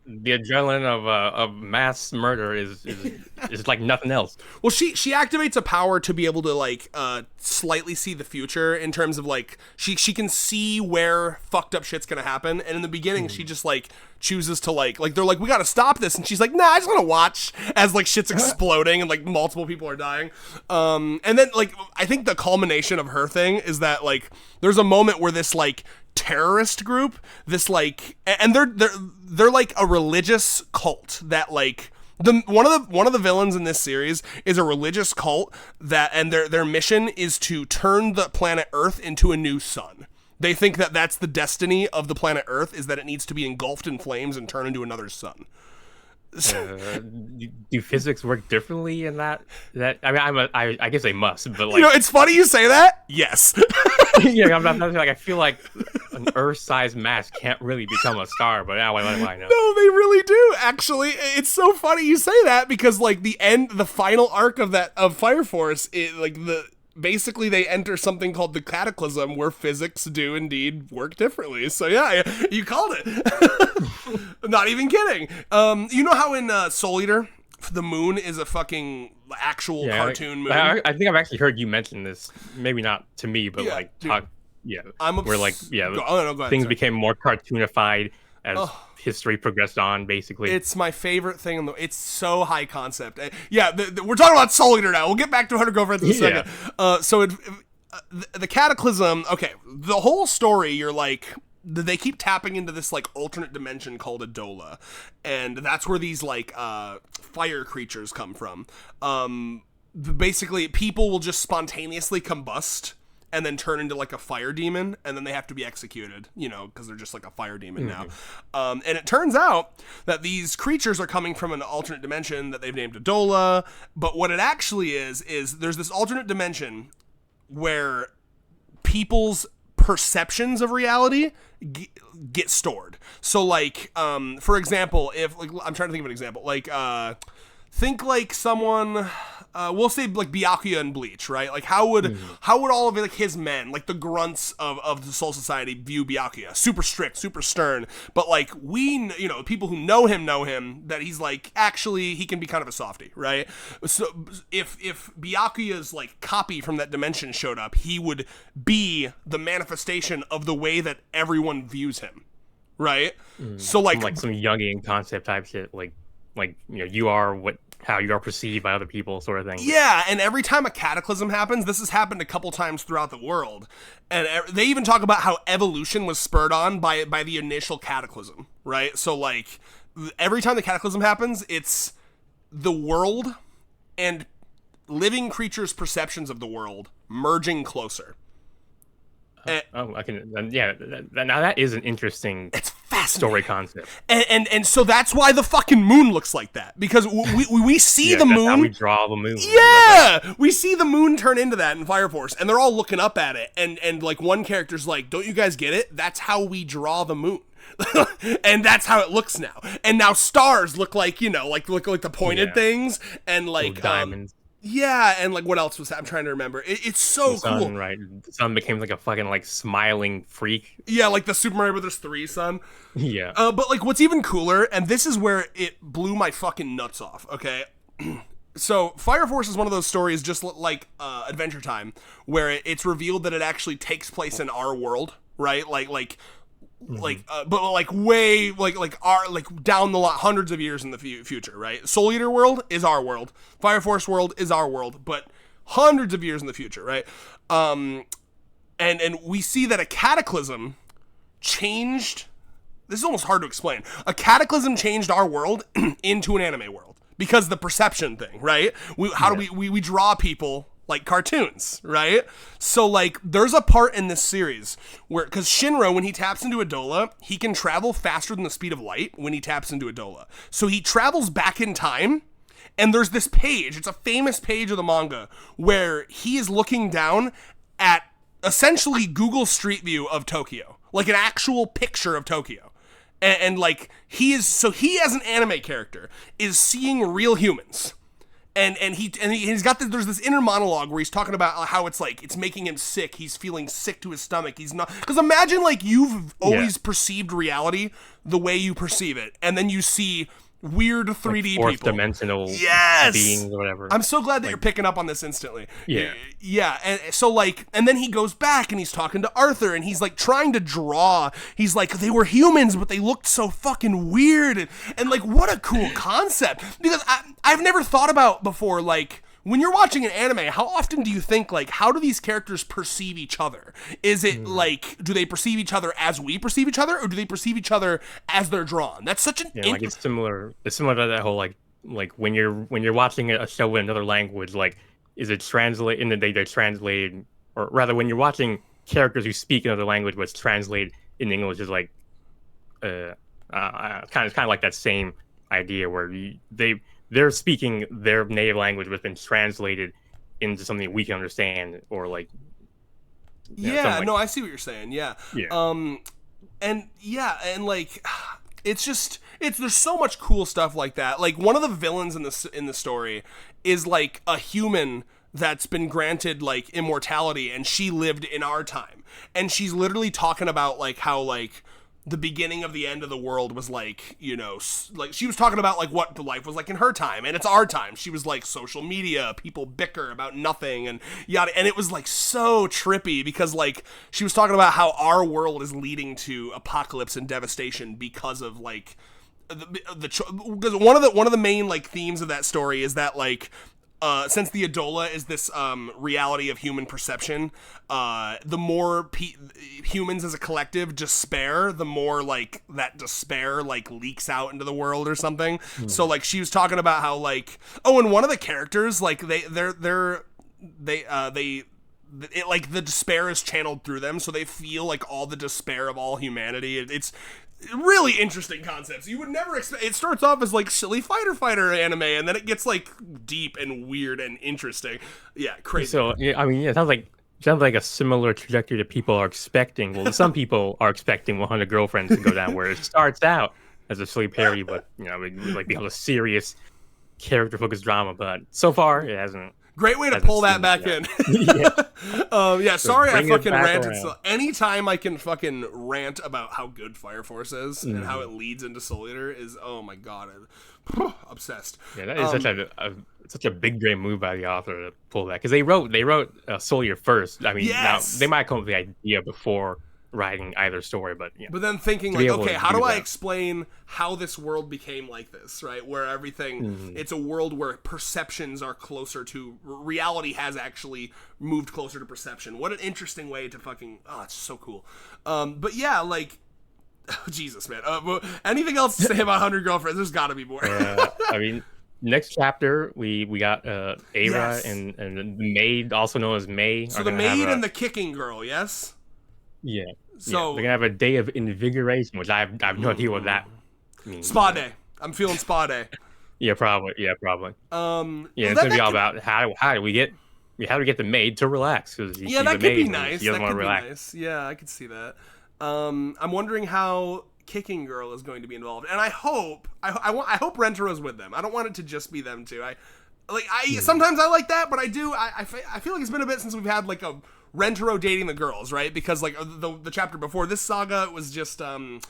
adrenaline of mass murder is like nothing else. Well, she activates a power to be able to like slightly see the future in terms of like she can see where fucked up shit's gonna happen, and in the beginning she just like chooses to like they're like, we gotta stop this, and she's like, nah, I just want to watch as like shit's exploding and like multiple people are dying. And then like I think the culmination of her thing is that like there's a moment where this like terrorist group, this like, and they're like a religious cult that like one of the villains in this series is a religious cult that, and their mission is to turn the planet Earth into a new sun. They think that that's the destiny of the planet Earth, is that it needs to be engulfed in flames and turn into another sun. Do physics work differently in that? I mean, I guess they must, but like, you know, it's funny you say that. Yes. Yeah, I'm not like, I feel like an Earth-sized mass can't really become a star, but now what do I know? No, they really do. Actually, it's so funny you say that because like the final arc of Fire Force, basically they enter something called the Cataclysm, where physics do indeed work differently. So yeah, you called it. Not even kidding. You know how in Soul Eater, the moon is a fucking actual cartoon moon? I think I've actually heard you mention this. Maybe not to me, but where like things became more cartoonified as history progressed on, basically. It's my favorite thing. It's so high concept. We're talking about Soul Eater now. We'll get back to Hunter Girlfriends in a second. The Cataclysm, okay, the whole story, you're like, they keep tapping into this like alternate dimension called Adola, and that's where these like fire creatures come from. Basically, people will just spontaneously combust and then turn into like a fire demon, and then they have to be executed, you know, because they're just like a fire demon now. And it turns out that these creatures are coming from an alternate dimension that they've named Adola, but what it actually is there's this alternate dimension where people's perceptions of reality get stored. So like, for example, if like, I'm trying to think of an example, like, think like someone, we'll say like Byakuya and Bleach, right? Like how would all of it, like his men, like the grunts of the Soul Society view Byakuya? Super strict, super stern, but like people who know him that he's like, actually he can be kind of a softie, right? So if Byakuya's like copy from that dimension showed up, he would be the manifestation of the way that everyone views him, right? So like some Jungian concept type shit, like you are how you are perceived by other people, sort of thing. Yeah, and every time a cataclysm happens, this has happened a couple times throughout the world, and they even talk about how evolution was spurred on by the initial cataclysm, right? So like every time the cataclysm happens, it's the world and living creatures' perceptions of the world merging closer. I can. Now that is an interesting. It's fascinating story concept, and so that's why the fucking moon looks like that, because we see the moon. How we draw the moon. Yeah, we see the moon turn into that in Fire Force, and they're all looking up at it, and like one character's like, "Don't you guys get it? That's how we draw the moon." And that's how it looks now. And now stars look like look like the pointed things, and like diamonds. Yeah, and like what else was that? I'm trying to remember. It's so cool. Right, the sun became like a fucking like smiling freak. Yeah, like the Super Mario Brothers 3 sun. Yeah. But like what's even cooler, and this is where it blew my fucking nuts off. Okay. So Fire Force is one of those stories, just like Adventure Time, where it's revealed that it actually takes place in our world, right? But like way like our down the lot, hundreds of years in the future, right? Soul Eater world is our world, Fire Force world is our world, but hundreds of years in the future, right? And we see that a cataclysm changed. This is almost hard to explain. A cataclysm changed our world into an anime world because the perception thing, right? We draw people like cartoons, right? So like there's a part in this series where, because Shinra, when he taps into Adola, he can travel faster than the speed of light when he taps into Adola. So he travels back in time, and there's this page, it's a famous page of the manga, where he is looking down at essentially Google Street View of Tokyo, like an actual picture of Tokyo. And like he as an anime character is seeing real humans. And he's got this, there's this inner monologue where he's talking about how it's like it's making him sick. He's feeling sick to his stomach. He's not, because imagine like you've always perceived reality the way you perceive it, and then you see weird 3D like people, dimensional beings or whatever. I'm so glad that you're picking up on this instantly. Yeah. And so like, and then he goes back and he's talking to Arthur and he's like trying to draw. He's like, they were humans, but they looked so fucking weird. And like, what a cool concept. Because I've never thought about before, like, when you're watching an anime, how often do you think, like, how do these characters perceive each other? Is it, like, do they perceive each other as we perceive each other, or do they perceive each other as they're drawn? That's such an... like, it's similar to that whole, like when you're watching a show in another language, like, is it translate, in the day they're translated, or rather, when you're watching characters who speak another language, but it's translated in English, is like, kind of like that same idea where they're speaking their native language, but it's been translated into something we can understand, or like, I see what you're saying. And like, there's so much cool stuff like that. Like, one of the villains in the story is like a human that's been granted like immortality, and she lived in our time, and she's literally talking about like how like the beginning of the end of the world was like, you know, like she was talking about like what the life was like in her time, and it's our time. She was like, social media, people bicker about nothing and yada, and it was like so trippy because like she was talking about how our world is leading to apocalypse and devastation because of like because one of the main like themes of that story is that like since the Adola is this reality of human perception, the more humans as a collective despair, the more like that despair like leaks out into the world or something. So like she was talking about how like, oh, and one of the characters like it, like the despair is channeled through them, so they feel like all the despair of all humanity. It's really interesting concepts. You would never expect. It starts off as like silly fighter anime, and then it gets like deep and weird and interesting. Yeah, crazy. So yeah, I mean, it sounds like a similar trajectory that people are expecting. Well, some people are expecting 100 Girlfriends to go down, where it starts out as a silly parody, but you know, it like become a serious character-focused drama. But so far, it hasn't. Great way to pull that back in. Sorry I fucking ranted. So anytime I can fucking rant about how good Fire Force is and how it leads into Soul Eater is, oh my god, I'm obsessed. Yeah, that is such a big brain move by the author to pull that, because they wrote Soul Eater first. I mean, now they might come up with the idea before writing either story, but yeah. But then thinking like, okay, how do I explain how this world became like this, right? Where everything, it's a world where perceptions are closer to reality, has actually moved closer to perception. What an interesting way to fucking, it's so cool. But yeah, like, Jesus, man. Anything else to say about 100 Girlfriends? There's got to be more. I mean, next chapter we got Aira and the maid, also known as May. So the maid and the kicking girl, yes. Yeah. So they're gonna have a day of invigoration, which I have no idea what that means. Spa day. I'm feeling spa day. Yeah, probably. It's gonna be all about how do we get the maid to relax, because that could be nice. She doesn't want to relax. Nice. Yeah, I could see that. I'm wondering how Kicking Girl is going to be involved, and I hope Rentero's with them. I don't want it to just be them two. Sometimes I like that, but I feel like it's been a bit since we've had like a Rentero dating the girls, right? Because like the chapter before this saga, it was just the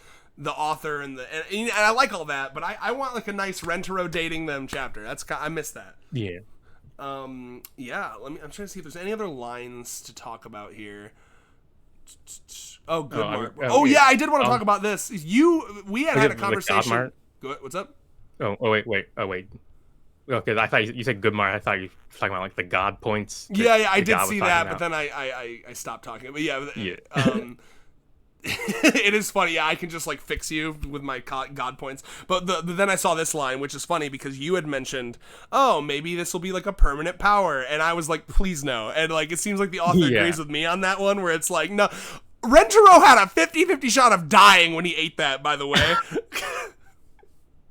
author and I like all that, but I want like a nice Rentero dating them chapter. I miss that. Yeah. I'm trying to see if there's any other lines to talk about here. Oh, good Mark. I did want to talk about this. We had a conversation. Go, what's up? Wait. Okay, I thought you said good Mark. I thought you were talking about like the God points. I did see that, but then I stopped talking. But It is funny. Yeah, I can just like fix you with my god points. But then I saw this line, which is funny because you had mentioned, oh, maybe this will be like a permanent power, and I was like, please no. And like it seems like the author agrees with me on that one, where it's like, no, Rentaro had a 50-50 shot of dying when he ate that. By the way.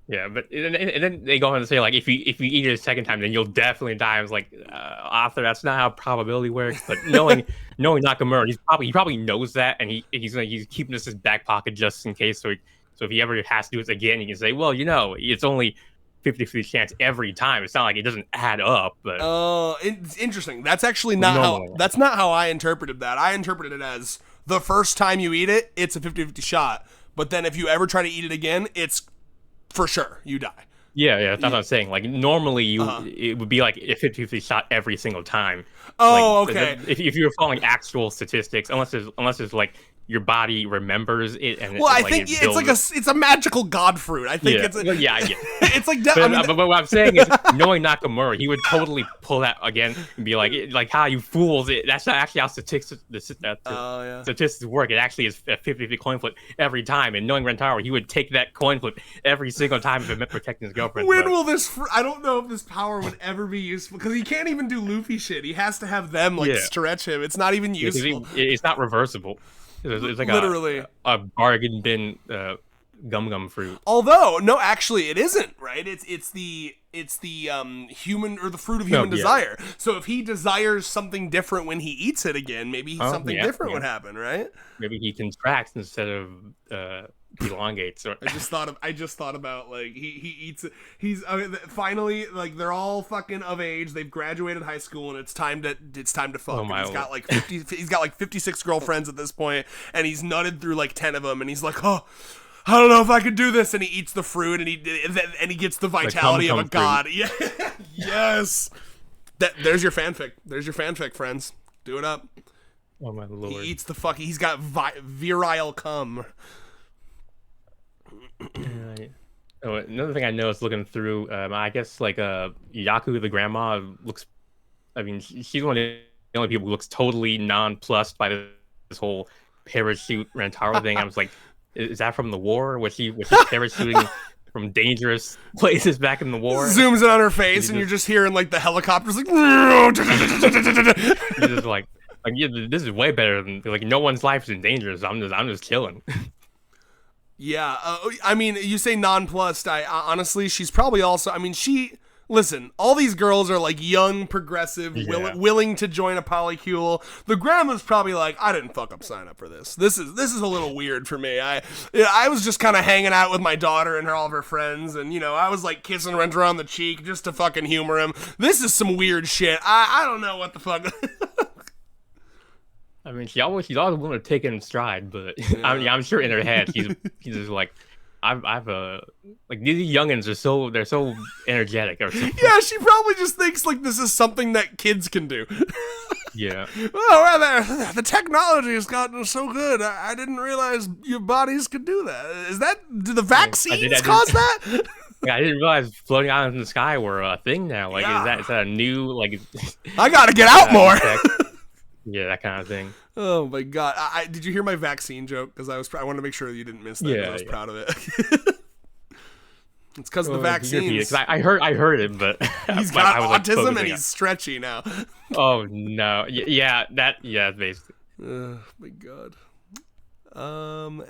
Yeah, but and then they go on to say like if you eat it a second time, then you'll definitely die. I was like, author, that's not how probability works. But knowing Nakamura, he probably knows that, and he's keeping this in his back pocket just in case. So if he ever has to do it again, he can say, well, it's only 50-50 chance every time. It's not like it doesn't add up. But it's interesting. That's actually not how I interpreted that. I interpreted it as the first time you eat it, it's a 50-50 shot. But then if you ever try to eat it again, it's for sure you die. Yeah, that's what I'm saying. Like normally it would be like a 50-50 shot every single time. Oh, like, okay. If you're following actual statistics, unless it's like your body remembers it, and I think it's a magical god fruit. I think it's it's like but what I'm saying is, knowing Nakamura, he would totally pull that again and be like how you fools it. That's not actually how statistics work. It actually is a 50-50 coin flip every time. And knowing Rentaro, he would take that coin flip every single time if it meant protecting his girlfriend. When will this? I don't know if this power would ever be useful because he can't even do Luffy shit. He has to have them stretch him. It's not even useful. It's not reversible. It's like literally a bargain bin gum fruit. Although no, actually, it isn't. Right? It's the human or the fruit of human desire. So if he desires something different when he eats it again, maybe something different would happen. Right? Maybe he contracts instead of elongates. Or I just thought about like he eats. He's finally like they're all fucking of age. They've graduated high school and it's time to fuck. Oh my he's got like 50. He's got like 56 girlfriends at this point, and he's nutted through like 10 of them, and he's like, oh, I don't know if I could do this, and he eats the fruit, and he gets the vitality of a god. Yeah, yes. There's your fanfic. There's your fanfic, friends. Do it up. Oh my lord. He eats the fuck. He's got virile cum. Another thing I noticed looking through, I guess like Yaku, the grandma, looks. I mean, she's one of the only people who looks totally nonplussed by this whole parachute Rentaro thing. I was like, is that from the war? Was she parachuting from dangerous places back in the war? Zooms in on her face, and you're just hearing like the helicopters like. You're just like yeah, this is way better than like no one's life is in danger. So I'm just chilling. Yeah, I mean, you say nonplussed. I honestly, she's probably also. I mean, listen, all these girls are like young, progressive, willing to join a polycule. The grandma's probably like, I didn't fuck up sign up for this. This is a little weird for me. I was just kind of hanging out with my daughter and all of her friends, and I was like kissing Renter on the cheek just to fucking humor him. This is some weird shit. I don't know what the fuck. I mean, she's always willing to take it in stride, but I'm sure in her head she's just like, I've like these youngins are they're so energetic or something. Yeah, she probably just thinks like this is something that kids can do. Yeah. Oh, the technology has gotten so good. I didn't realize your bodies could do that. Did the vaccines cause that? Yeah, I didn't realize floating islands in the sky were a thing now. Like, is that a new like? I gotta get out more. Yeah, that kind of thing. Oh my god! Did you hear my vaccine joke? Because I wanted to make sure you didn't miss that. Yeah, I was proud of it. It's because of the vaccines. I heard it, but he's got autism and he's stretchy now. Oh no! Yeah, basically. Oh my god. And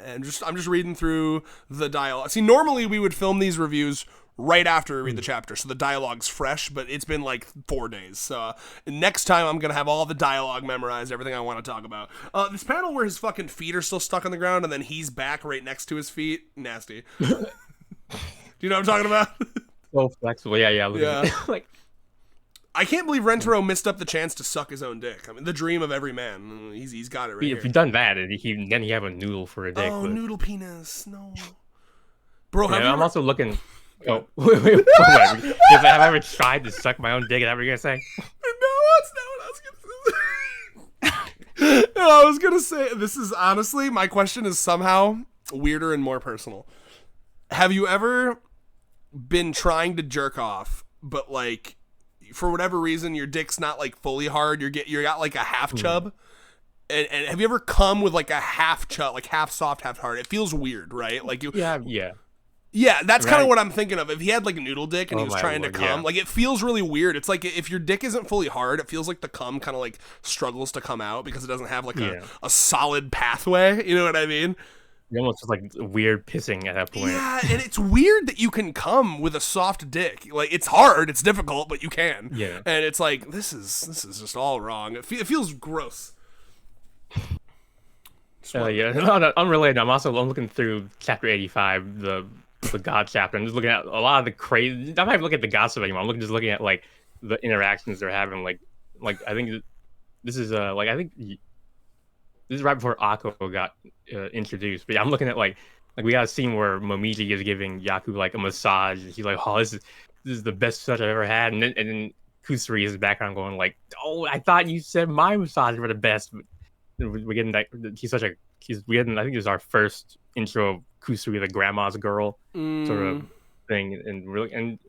I'm just reading through the dialogue. See, normally we would film these reviews right after we read the chapter, so the dialogue's fresh, but it's been like 4 days. So next time I'm gonna have all the dialogue memorized, everything I want to talk about. This panel where his fucking feet are still stuck on the ground and then he's back right next to his feet, nasty. Do you know what I'm talking about? So flexible, yeah. Like, I can't believe Rentaro missed up the chance to suck his own dick. I mean, the dream of every man. He's got it right here. If he'd done that, then he have a noodle for a dick. Oh, noodle penis, no. Bro, I'm also looking. Oh, wait. Have I ever tried to suck my own dick? Is that what you're gonna say? No, that's not what I was gonna say. No, I was gonna say, this is honestly, my question is somehow weirder and more personal. Have you ever been trying to jerk off, but like, for whatever reason, your dick's not like fully hard, you got like a half chub, And have you ever come with like a half chut, like half soft, half hard? It feels weird, right? Like you. Yeah, that's kind of what I'm thinking of. If he had like a noodle dick and he was trying to come, like it feels really weird. It's like if your dick isn't fully hard, it feels like the cum kind of like struggles to come out because it doesn't have like a solid pathway. You know what I mean? You're almost just like weird pissing at that point. Yeah, and it's weird that you can come with a soft dick. Like it's hard, it's difficult, but you can. Yeah. And it's like this is just all wrong. It feels gross. Yeah. No, unrelated. I'm looking through chapter 85, the God chapter. I'm just looking at a lot of the crazy. I'm not even looking at the gossip anymore. I'm just looking at like the interactions they're having. Like I think this is I think this is right before Akko got introduced. But yeah, I'm looking at like we got a scene where Momiji is giving Yaku like a massage. He's like, oh, this is the best massage I've ever had. And then Kusuri is in the background going like, oh, I thought you said my massages were the best. But we're getting that I think this is our first intro of Kusuri, the grandma's girl sort of thing, and I'm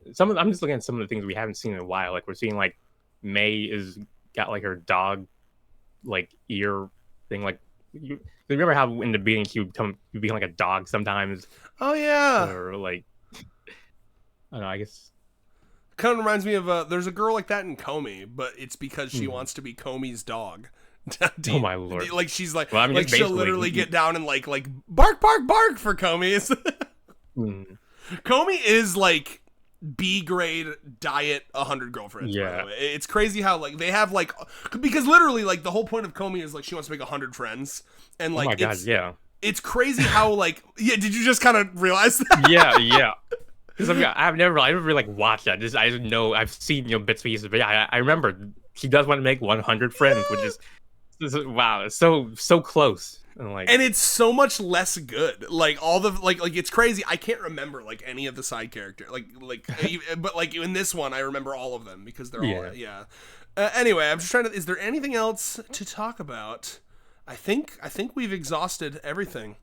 just looking at some of the things we haven't seen in a while. Like we're seeing like Mei is got like her dog like ear thing. Like you remember how in the beginning she would become like a dog sometimes? Oh yeah. Or like I don't know. I guess kind of reminds me of there's a girl like that in Komi, but it's because she wants to be Komi's dog. Oh my lord! Like she's like, well, I mean, like she'll literally get down and like bark for Komi. Komi is like B grade diet 100 girlfriends. Yeah, by the way. It's crazy how like they have like because literally like the whole point of Komi is like she wants to make 100 friends and like oh my god, yeah. It's crazy how like did you just kind of realize that? Yeah. Because I never really like watched that. I just know I've seen bits and pieces, but yeah, I remember she does want to make 100 friends, which is. Wow, it's so close, and it's so much less good. Like all the like it's crazy. I can't remember like any of the side character but like in this one I remember all of them because they're all anyway, I'm just trying to. Is there anything else to talk about? I think we've exhausted everything.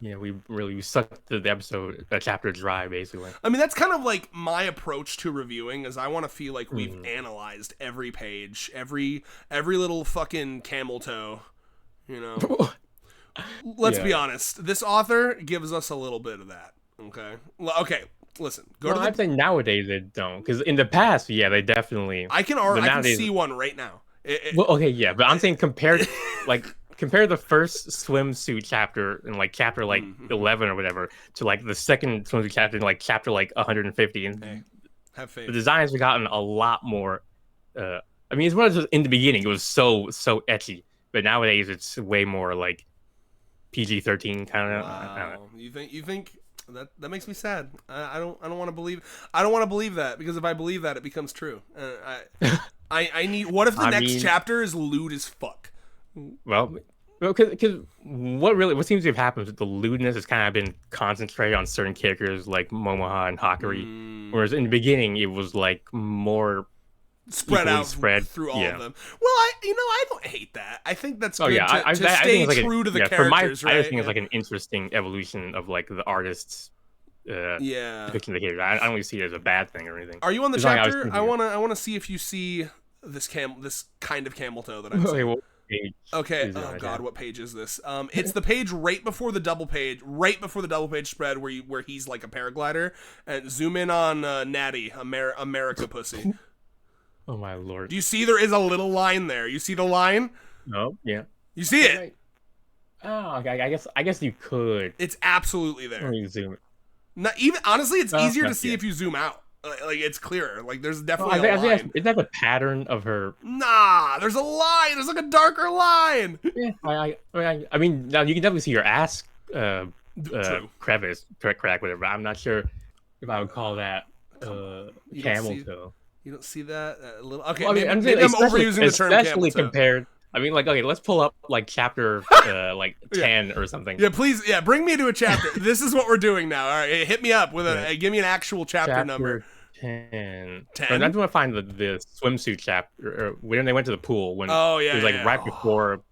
Yeah, we sucked the episode, a chapter dry, basically. I mean, that's kind of like my approach to reviewing, is I want to feel like we've analyzed every page, every little fucking camel toe, Let's be honest. This author gives us a little bit of that. Okay. Listen. I'd say nowadays they don't, because in the past, they definitely. I can see one right now. But I'm saying compared, compare the first swimsuit chapter in like chapter 11 or whatever to like the second swimsuit chapter in like chapter 150, and have faith. The designs have gotten a lot more. I mean, it's just in the beginning it was so ecchi, but nowadays it's way more like PG-13 kind of. Wow. You think that makes me sad. I don't want to believe that, because if I believe that, it becomes true. I need. What if the next chapter is lewd as fuck? Well, because what seems to have happened with the lewdness has kind of been concentrated on certain characters like Momoha and Hakari, whereas in the beginning it was like more spread out through all of them. Well, I don't hate that. I think that's good to stay true to the characters. I just think it's like an interesting evolution of like the artist's depiction of the character. I don't really see it as a bad thing or anything. Are you on the chapter? I wanna see if you see this kind of camel toe that I'm saying. Okay. Oh god, what page is this? It's the page right before the double page spread where he's like a paraglider. And zoom in on Natty, America pussy. Oh my lord! Do you see there is a little line there? You see the line? No. Yeah. You see it? Oh, okay. I guess you could. It's absolutely there. Let me zoom it. Not even honestly, it's easier to see if you zoom out. Like it's clearer. Like there's definitely a line. Is that the pattern of her? Nah, there's a line. There's like a darker line. Yeah, I mean, now you can definitely see your ass crevice, crack, whatever. I'm not sure if I would call that camel toe. You don't see that a little? Okay, well, maybe I'm overusing the term especially camel toe. Compared. I mean, let's pull up chapter 10 or something. Yeah, please. Yeah, bring me to a chapter. This is what we're doing now. All right, hit me up with give me an actual chapter number. 10. I just want to find the swimsuit chapter, or when they went to the pool. When it was right before,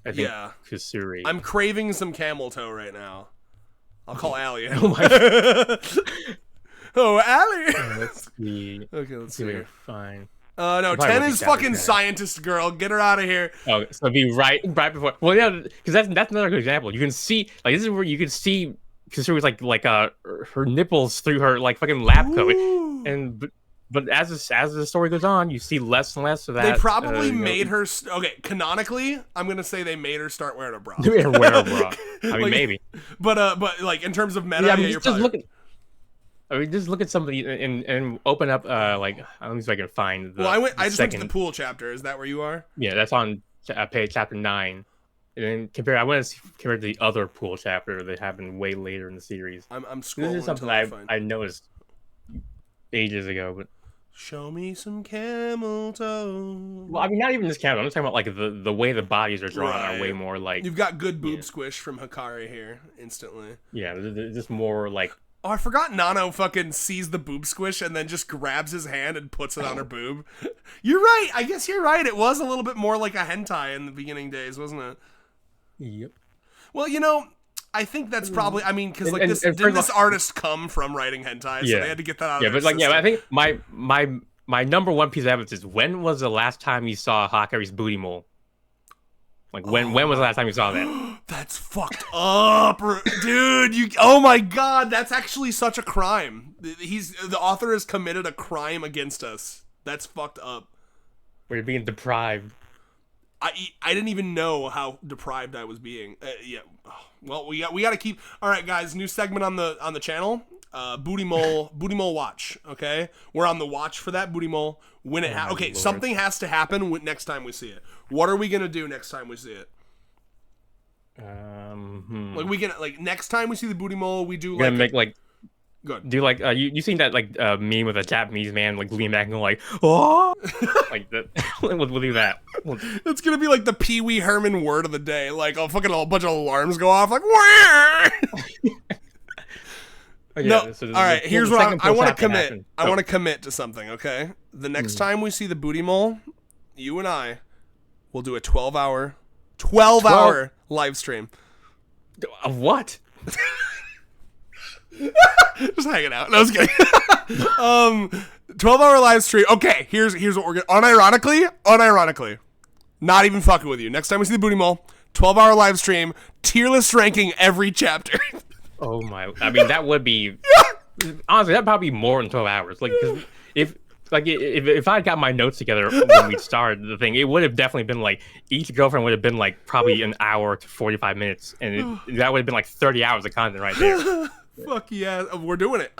I think, Kusuri. I'm craving some camel toe right now. I'll call Allie. Oh my god. Oh, Allie. Let's see. Okay, let's see. We're fine. No, It probably 10 would be is chapter fucking 10. scientist girl. Get her out of here. Oh, so it'd be right before. Well, yeah, because that's another good example. You can see this is where you can see because she was like her nipples through her like fucking lab coat, Ooh. and but as the story goes on, you see less and less of that. They probably made her. Okay, canonically, I'm gonna say they made her start wearing a bra. Wear a bra. I mean, Like, maybe. But like in terms of meta, Yeah, I mean, you're just probably. look at. I mean, just look at somebody and open up like let me see if I can find the. Well, I the just went to second. the pool chapter. Is that where you are? Yeah, that's on page chapter 9. And then compare. I want to compare to the other pool chapter that happened way later in the series. I'm This scrolling is something until I find. I noticed ages ago, but Show me some camel toe. well, I mean, not even this camera. I'm just talking about like the way the bodies are drawn are way Right. more like You've got good boob Yeah. squish from Hikari here instantly. yeah, they're just more like Oh, I forgot Nano fucking sees the boob squish and then just grabs his hand and puts it on her boob. You're right. I guess you're right. It was a little bit more like a hentai in the beginning days, wasn't it? yep. Well, you know, I think that's probably. I mean, because like And- this and didn't first this artist come from writing hentai, so Yeah. they had to get that out. Yeah, of but their like yeah, I system. think my number one piece of evidence is when was the last time you saw Hakari's booty mole? Like when was the last time you saw that? That's fucked up, dude. You. Oh my god, that's actually such a crime. The author has committed a crime against us. That's fucked up. We're being deprived. I didn't even know how deprived I was being. Yeah. Well, we got to keep. All right, guys. New segment on the channel. Booty mole watch. Okay, we're on the watch for that booty mole. When it okay, Lord. something has to happen next time we see it. What are we gonna do next time we see it? Like we can next time we see the booty mole, we do We're gonna make like good. do like you seen that like meme with a Japanese man like leaning back and going like oh like that. we'll do that. It's gonna be like the Pee Wee Herman word of the day. Like a bunch of alarms go off. Like wah! No, so all right. Here's the what second I want to post-op commit. happened. I want to commit to something. Okay, the next time we see the booty mole, you and I will do a 12-hour live stream. What? Just hanging out. No, I was kidding. 12-hour live stream. Okay, here's what we're gonna. Unironically, not even fucking with you. Next time we see the booty mole, 12-hour live stream, tier list ranking every chapter. Oh my! I mean, that would be honestly that'd probably be more than 12 hours. Like, 'cause if I got my notes together when we started the thing, it would have definitely been like each girlfriend would have been like probably an hour to 45 minutes, and that would have been like 30 hours of content right there. Fuck yeah, we're doing it.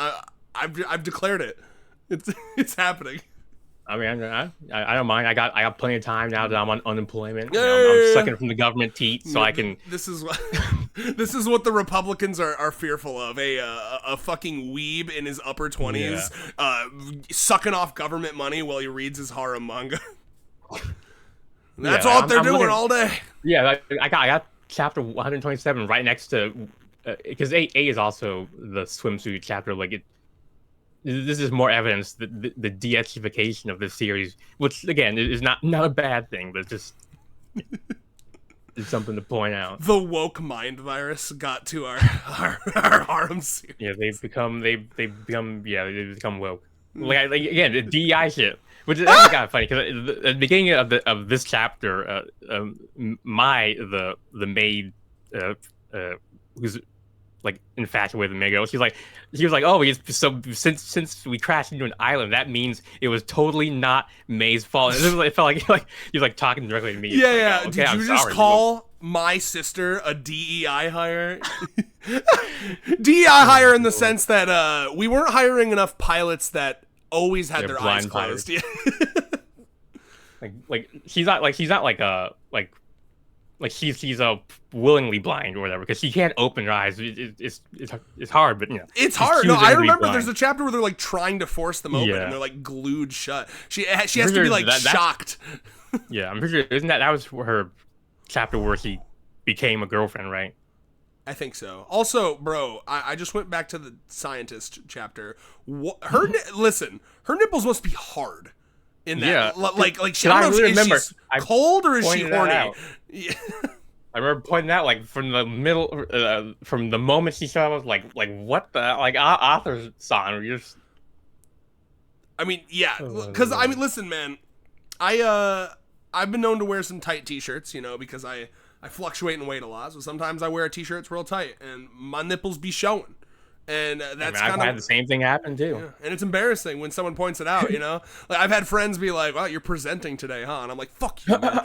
I've declared it. It's happening. I mean, I don't mind. I got plenty of time now that I'm on unemployment. You Yeah, know, yeah, I'm yeah. sucking from the government teat, so I can. This is what this is what the Republicans are fearful of. A fucking weeb in his upper 20s, sucking off government money while he reads his horror manga. That's Yeah, all they're doing looking- all day. Yeah, I got chapter 127 right next to because A is also the swimsuit chapter. Like this is more evidence that the de-etification of this series, which again is not a bad thing, but just it's something to point out. The woke mind virus got to our harem series. Yeah, they become woke. Like again, the DEI shit, which is actually kind of funny because at the beginning of this chapter, the maid who's like infatuated with Migo, she was like, oh, so since we crashed into an island, that means it was totally not May's fault. And it felt like he was like talking directly to me. Yeah, Like, yeah. oh, okay, Did I'm you just sorry. call my sister a DEI hire? DEI hire in the sense that we weren't hiring enough pilots that always had their eyes blind closed. Yeah. like she's not she's willingly blind or whatever because she can't open her eyes. It's hard, but you know It's she hard. No, chooses I to be remember blind. there's a chapter where they're like trying to force them open Yeah. and they're like glued shut. She has to Sure, be like that's- shocked. Yeah, I'm pretty sure. Isn't that was her chapter where she became a girlfriend, right? I think so. Also, bro, I just went back to the scientist chapter. Listen, her nipples must be hard. In that, Yeah. like she. Can I I don't know really if remember? she's I cold or is she pointed that horny? out. Yeah. I remember pointing out like from the middle, from the moment she saw, I was like what the author's son? You're just I mean, yeah, Oh, because I Lord. mean, listen, man. I've been known to wear some tight t-shirts, you know, because I fluctuate in weight a lot. So sometimes I wear a t-shirt that's real tight and my nipples be showing. And that's kind I've of had the same thing happen too. yeah. And it's embarrassing when someone points it out, you know? Like I've had friends be like, "Wow, you're presenting today, huh?" And I'm like, "Fuck you, man."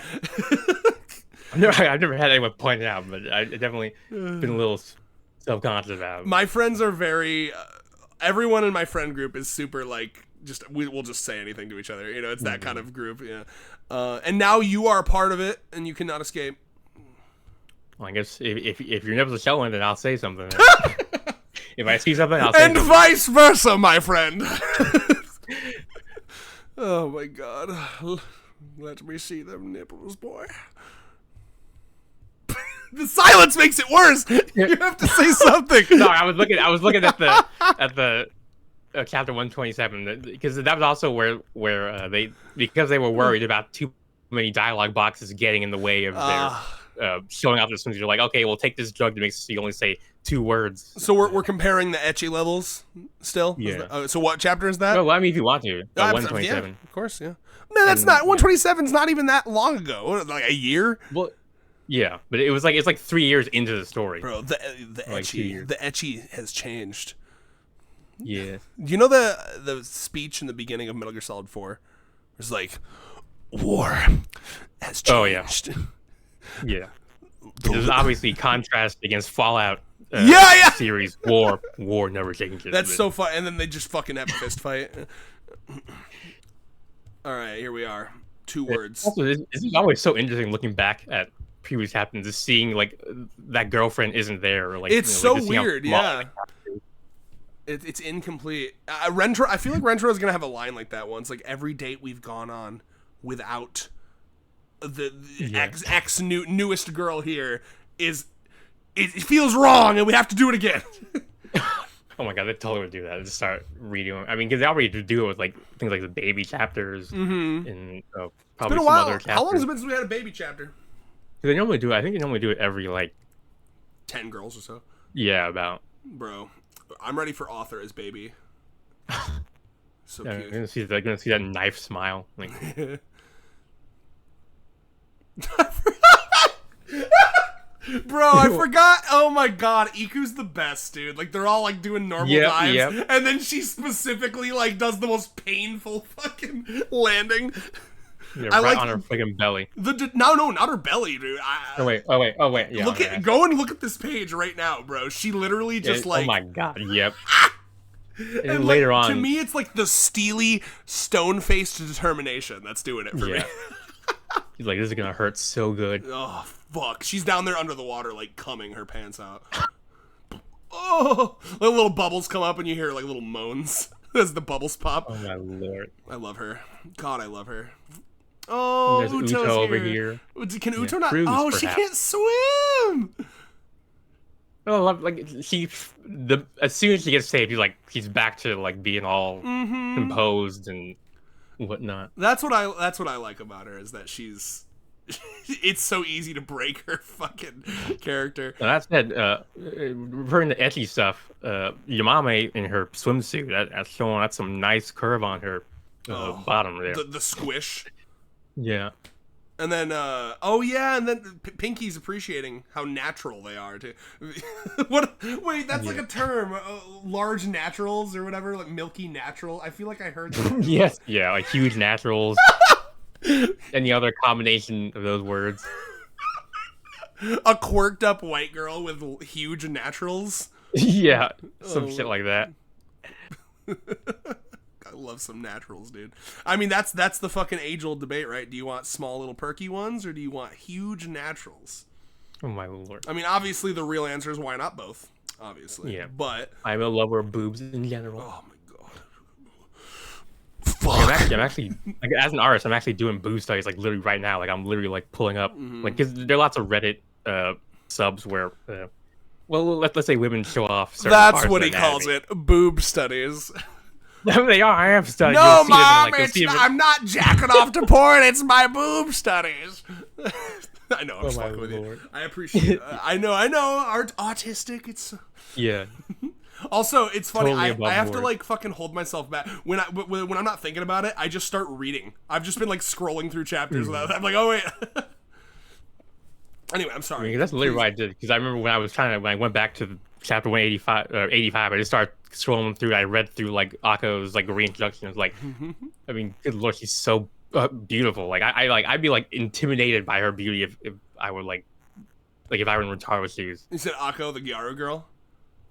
I've never had anyone point it out, but I definitely been a little self-conscious about it. My friends are very everyone in my friend group is super like just we'll just say anything to each other, you know. It's that kind of group, yeah. And now you are a part of it and you cannot escape. Well, I guess if your nipples are showing, then I'll say something. If I see something, I'll say and something. vice versa, my friend. Oh my god. Let me see them nipples, boy. The silence makes it worse. You have to say something. No, I was looking at the chapter 127 because that was also where they because they were worried about too many dialogue boxes getting in the way of their showing off the swimsuit. They're like, okay, we'll take this drug to make so you only say 2 words. So we're comparing the ecchi levels still. Yeah. So what chapter is that? Well, I mean, if you want to, 127. Yeah, of course, yeah. Man, that's not 127. Is not even that long ago. Like a year. Well, yeah, but it's like 3 years into the story. Bro, the Like 2 years. ecchi has changed. Yeah. You know the speech in the beginning of Metal Gear Solid 4? It's like, war has changed. Oh yeah. Yeah. There's obviously contrast against Fallout. Yeah. Series war never changes. That's so fun. And then they just fucking have a fist fight. All right, here we are. 2 words. Also, this is always so interesting looking back at previous happenings, just seeing like that girlfriend isn't there. Or, like it's so so weird, yeah. It's incomplete. Rentro, I feel like Rentro is gonna have a line like that once. Like every date we've gone on without the newest girl here is it feels wrong, and we have to do it again. Oh my god, they totally would do that. Just start reading them. I mean, because they already do it with like things like the baby chapters and probably It's been a some while. other chapters. How long has it been since we had a baby chapter? They normally do it. I think they normally do it every like 10 girls or so. Yeah, about. Bro, I'm ready for author as baby. So Yeah, cute. They're gonna see that knife smile. Like, Bro, I forgot. Oh my god, Iku's the best, dude. Like they're all like doing normal dives, and then she specifically like does the most painful fucking landing. yeah, right on her fucking belly. No, not her belly, dude. Oh wait. Yeah. Go and look at this page right now, bro. She literally just like. Oh my god. Yep. And later on, to me, it's like the steely, stone-faced determination that's doing it for me. He's like, this is gonna hurt so good. Oh fuck! She's down there under the water, like coming her pants out. Oh, like little bubbles come up, and you hear like little moans as the bubbles pop. Oh my lord! I love her. God, I love her. Oh, there's Uto's Uto over here. Can Uto not? Cruz, oh, perhaps. she can't swim. Oh, like as soon as she gets saved, he's back to like being all composed and whatnot. That's what I like about her is that she's. It's so easy to break her fucking character. Now, that said, referring to ecchi stuff, Yamame in her swimsuit, that's some nice curve on her bottom there. The squish. Yeah. And then, and then Pinky's appreciating how natural they are too. Wait, that's like a term, large naturals or whatever, like milky natural. I feel like I heard that. Yes. Yeah, like huge naturals. Any other combination of those words? A quirked up white girl with huge naturals. Yeah, some shit like that. I love some naturals, dude. I mean, that's the fucking age-old debate, right? Do you want small little perky ones or do you want huge naturals? Oh my lord. I mean, obviously the real answer is why not both? Obviously. Yeah. But I'm a lover of boobs in general. oh my god. Fuck. I'm actually like as an artist, I'm actually doing boob studies like literally right now. Like I'm literally like pulling up like because there are lots of Reddit subs where well let's say women show off certain That's parts what of he anatomy. calls it. Boob studies. They are. I am studying. No, Mom, I'm not jacking off to porn. It's my boob studies. I know. I'm just fucking with you. I appreciate it. I know. Autistic. It's yeah. Also, it's funny. Totally I above have to board. like fucking hold myself back when I'm not thinking about it. I just start reading. I've just been like scrolling through chapters without. I'm like, oh wait. Anyway, I'm sorry. That's literally Please. what I did, because I remember when I went back to chapter 185 or 85, I just started scrolling through. I read through like Akko's like reintroduction. It was like, I mean, good lord, she's so beautiful. Like I'd be like intimidated by her beauty if I were like if I were in Rentaro's shoes. You said Akko, the Gyaru girl.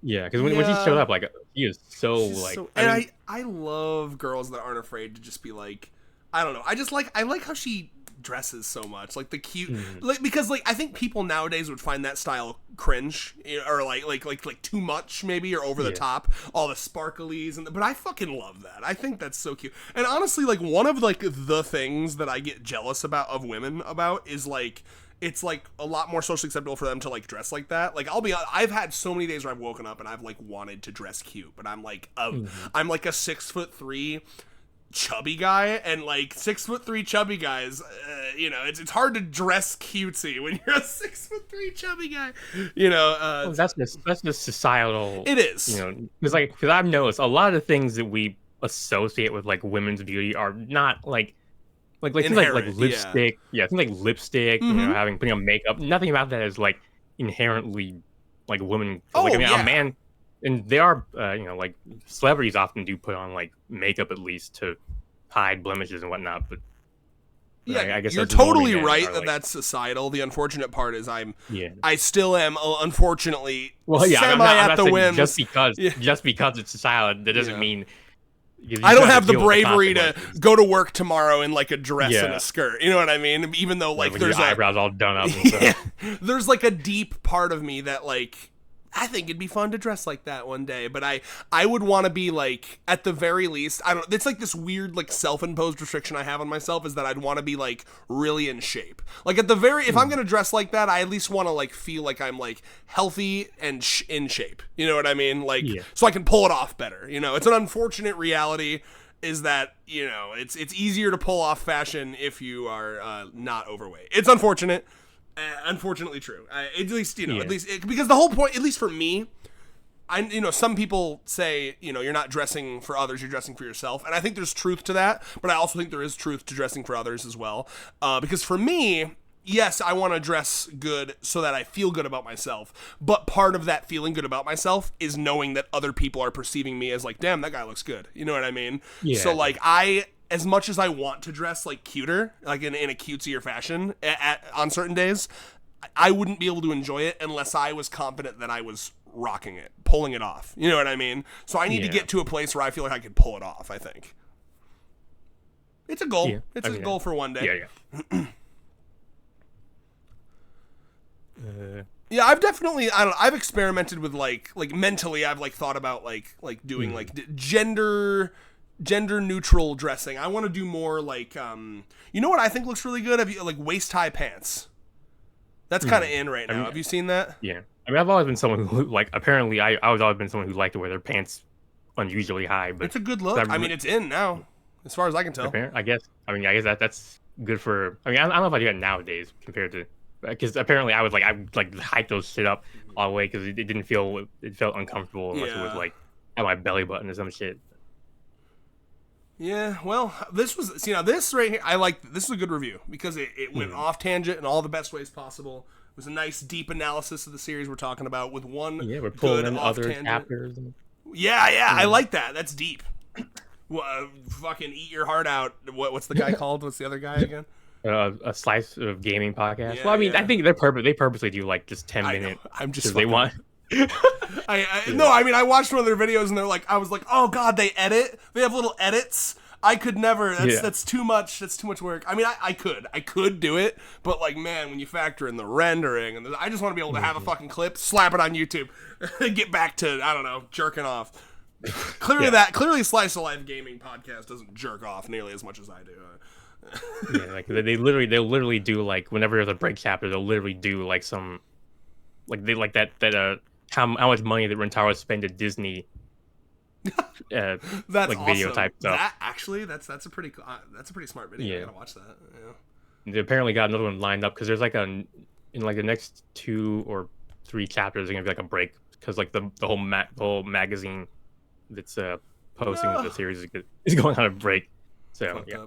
Yeah, because when she showed up, like she is so like. I love girls that aren't afraid to just be like, I don't know. I like how she dresses so much, like the cute, like because like I think people nowadays would find that style cringe or like too much maybe or over the top, all the sparklies but I fucking love that. I think that's so cute. And honestly, like one of like the things that I get jealous of women about is like it's like a lot more socially acceptable for them to like dress like that. Like I've had so many days where I've woken up and I've like wanted to dress cute, but I'm like I'm like a 6'3" chubby guy, and like 6'3" chubby guys, it's hard to dress cutesy when you're a 6'3" chubby guy. Well, that's the societal. It is. Because I've noticed a lot of things that we associate with like women's beauty are not like things like lipstick. Yeah, things like lipstick. Putting on makeup. Nothing about that is like inherently like women. A man. And they are, like celebrities often do put on like makeup at least to hide blemishes and whatnot. But I guess you're totally right that's societal. The unfortunate part is I still am unfortunately semi at the whims. Just because it's societal, that doesn't mean. I don't have the bravery to go to work tomorrow in like a dress and a skirt. You know what I mean? Even though like there's your eyebrows all done up. And stuff. There's like a deep part of me that like. I think it'd be fun to dress like that one day, but I would want to be like, at the very least, it's like this weird like self-imposed restriction I have on myself is that I'd want to be like really in shape. Like if I'm going to dress like that, I at least want to like feel like I'm like healthy and in shape. You know what I mean? Like, so I can pull it off better. It's an unfortunate reality is that, it's easier to pull off fashion if you are not overweight. It's unfortunate. Unfortunately true. At least because the whole point, at least for me, some people say you're not dressing for others, you're dressing for yourself, and I think there's truth to that, but I also think there is truth to dressing for others as well. Because for me, yes, I want to dress good so that I feel good about myself, but part of that feeling good about myself is knowing that other people are perceiving me as like, damn, that guy looks good. You know what I mean? Yeah. So like as much as I want to dress like cuter, like in a cutesier fashion on certain days, I wouldn't be able to enjoy it unless I was confident that I was rocking it, pulling it off. You know what I mean? So I need to get to a place where I feel like I can pull it off, I think. It's a goal. Yeah. It's a goal for one day. Yeah, I've definitely I've experimented with like mentally I've like thought about like doing like gender neutral dressing. I want to do more like you know what I think looks really good? Have you like waist high pants? That's kind of in right now. Have you seen that? Yeah. I mean, I've always been someone who like apparently I was always been someone who liked to wear their pants unusually high, but it's a good look. I mean, it's in now as far as I can tell. I guess that's good for I don't know if I do that nowadays compared to because apparently I would hype those shit up all the way because it felt uncomfortable unless it was like at my belly button or some shit. Yeah, well, this right here, this is a good review because it went off tangent in all the best ways possible. It was a nice deep analysis of the series we're talking about with one we're pulling in other chapters. I like that. That's deep. Fucking eat your heart out. What's the guy called? What's the other guy again? A slice of gaming podcast. Yeah, well, I mean, I think they purposely do like just 10 minutes. I'm just they want. I watched one of their videos and I was like, oh god, they have little edits. I could never. That's too much. That's too much work. I mean, I could do it, but like, man, when you factor in the rendering and I just want to be able to have a fucking clip, slap it on YouTube, and get back to I don't know, jerking off. Clearly, Slice of Life Gaming Podcast doesn't jerk off nearly as much as I do. Like they'll literally do like whenever there's a break chapter, they'll literally do like some like they like that how much money that Rentaro spent at Disney. That's like video awesome. type stuff. That's a pretty smart video. I gotta watch that. Yeah. They apparently got another one lined up because there's like in like the next 2 or 3 chapters there's gonna be like a break because like the whole magazine that's posting the series is going on a break. So yeah.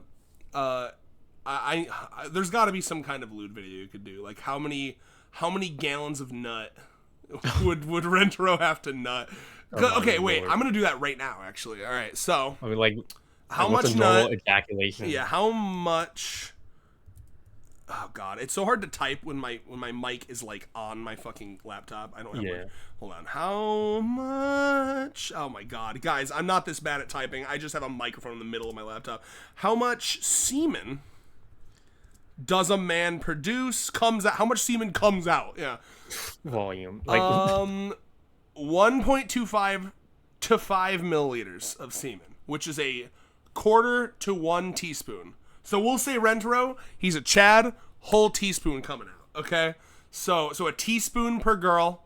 I there's got to be some kind of lewd video you could do. Like how many gallons of nut would Rentaro have to nut? Okay, wait. Lord. I'm gonna do that right now. Actually, all right. So I mean, like how much much nut? Ejaculation. Yeah. How much? Oh god, it's so hard to type when my mic is like on my fucking laptop. I don't have one. Hold on. How much? Oh my god, guys, I'm not this bad at typing. I just have a microphone in the middle of my laptop. How much semen does a man produce? Comes out? How much semen comes out? Yeah. Volume. Like 1.25 to 5 milliliters of semen, which is a quarter to 1 teaspoon. So we'll say Rentaro, he's a Chad, whole teaspoon coming out, okay? So a teaspoon per girl,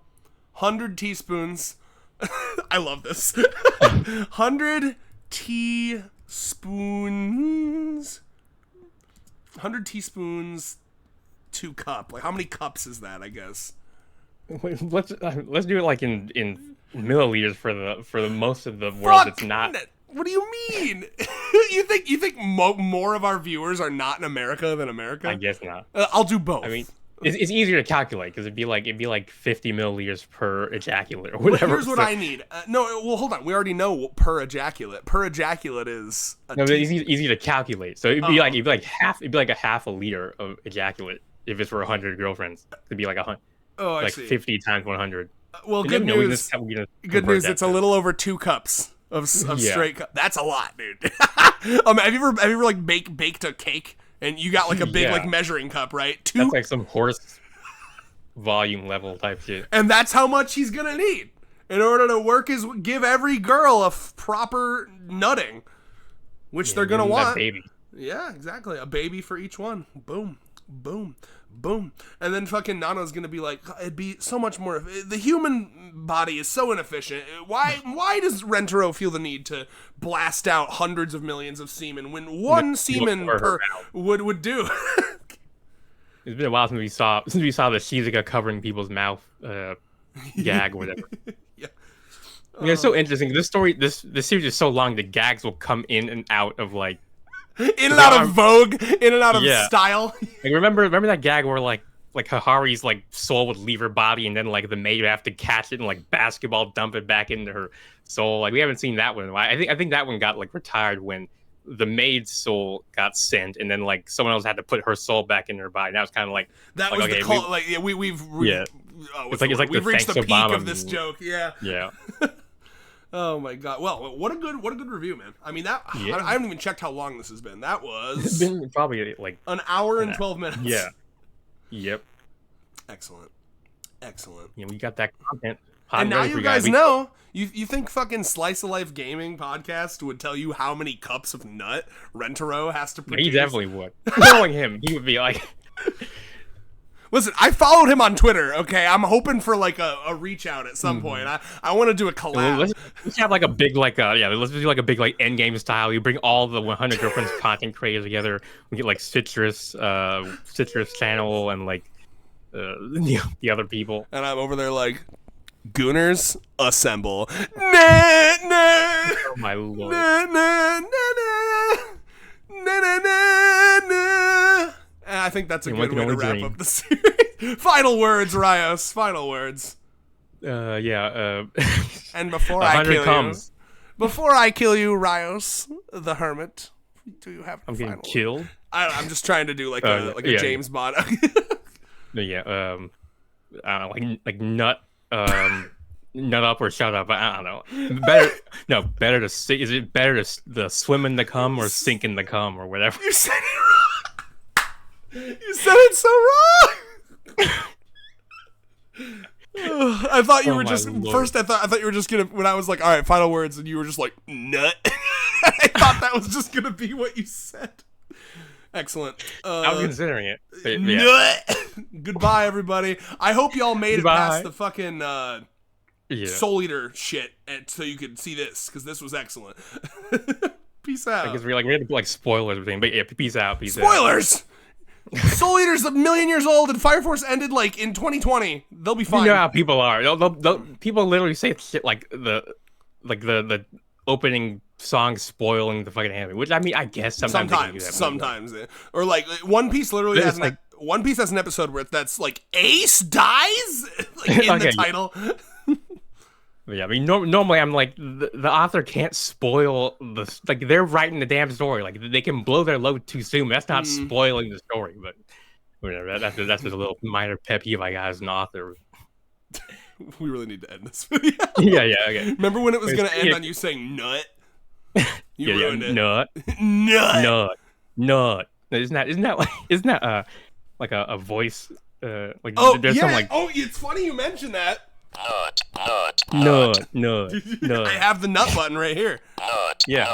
100 teaspoons. I love this. 100 teaspoons. 100 teaspoons to cup. Like how many cups is that, I guess? Wait, let's do it like in milliliters for the most of the world. It's not. What do you mean? you think more of our viewers are not in America than America? I guess not. I'll do both. I mean, it's easier to calculate because it'd be like 50 milliliters per ejaculate or whatever. Well, here's what I need. No, well, hold on. We already know per ejaculate. Per ejaculate is it's easy to calculate. So it'd be like half a liter of ejaculate if it's for 100 girlfriends. It'd be like 100. Oh, I see. 50 times 100. Well, good news. Good news. It's a little over 2 cups. Of straight cup. That's a lot, dude. Have you ever like baked a cake and you got like a big like measuring cup, right? That's like some horse volume level type shit. And that's how much he's gonna need in order to work give every girl a proper nutting, which they're gonna want. Baby. Yeah, exactly. A baby for each one. Boom, boom. Boom. And then fucking Nano's gonna be like, it'd be so much more. The human body is so inefficient. Why does Rentaro feel the need to blast out hundreds of millions of semen when one semen per would do? It's been a while since we saw the Shizuka covering people's mouth gag or whatever. Yeah. It's so interesting. This series is so long. The gags will come in and out of like. In and out of vogue, in and out of style. Like, remember that gag where like Hahari's like soul would leave her body and then like the maid would have to catch it and like basketball dump it back into her soul. Like we haven't seen that one in a while. I think that one got like retired when the maid's soul got sent and then like someone else had to put her soul back in her body. Now it's kind of like that was the call. We've it's like we've reached the peak of this joke. Yeah. Yeah. Oh my god! Well, what a good review, man. I mean that I haven't even checked how long this has been. That was it's been probably like an hour and 12 minutes. Yeah. Yep. Excellent. Yeah, we got that content. And now you guys know. You think fucking Slice of Life Gaming podcast would tell you how many cups of nut Rentaro has to produce? He definitely would. Knowing him, he would be like. Listen, I followed him on Twitter, okay? I'm hoping for, like, a reach out at some point. I want to do a collab. Let's have, like, a big, like, let's do, like, a big, like, endgame style. You bring all the 100 Girlfriends content creators together. We get, like, Citrus channel and, like, the other people. And I'm over there, like, Gooners, assemble. Nah, nah. Oh, my lord. Nah, nah, nah, nah, nah, nah, nah. I think that's a good way to wrap up the series. Final words, Rios. Final words. Yeah. And before I kill you, Rios, the Hermit, do you have? I'm getting killed. I'm just trying to do like a James Bond. Yeah. I don't know, like nut. Nut up or shut up. I don't know. Better to sink. Is it better to swim in the cum or sink in the cum or whatever? You said it wrong. You said it so wrong. I thought you were just Lord. First. I thought you were just gonna. When I was like, "All right, final words," and you were just like, "Nut." I thought that was just gonna be what you said. Excellent. I was considering it. But, yeah. Nut. Goodbye, everybody. I hope y'all made it past the fucking Soul Eater shit, so you could see this because this was excellent. Peace out. Because we had to put like spoilers or anything, but yeah, peace out. Spoilers. Soul Eater's a million years old, and Fire Force ended like in 2020. They'll be fine. You know how people are. People literally say shit like the opening song spoiling the fucking anime, which I mean, I guess sometimes, or like One Piece literally has like One Piece has an episode where that's like Ace dies like in the title. Yeah, I mean, normally I'm like the author can't spoil they're writing the damn story. Like they can blow their load too soon. That's not spoiling the story, but whatever. That's just a little minor pet peeve I got as an author. We really need to end this video. Yeah, okay. Remember when it was going to end on you saying nut? You ruined it. Nut. Isn't that like a voice? Like there's some like. Oh, it's funny you mentioned that. Nut. I have the nut button right here. All right, yeah.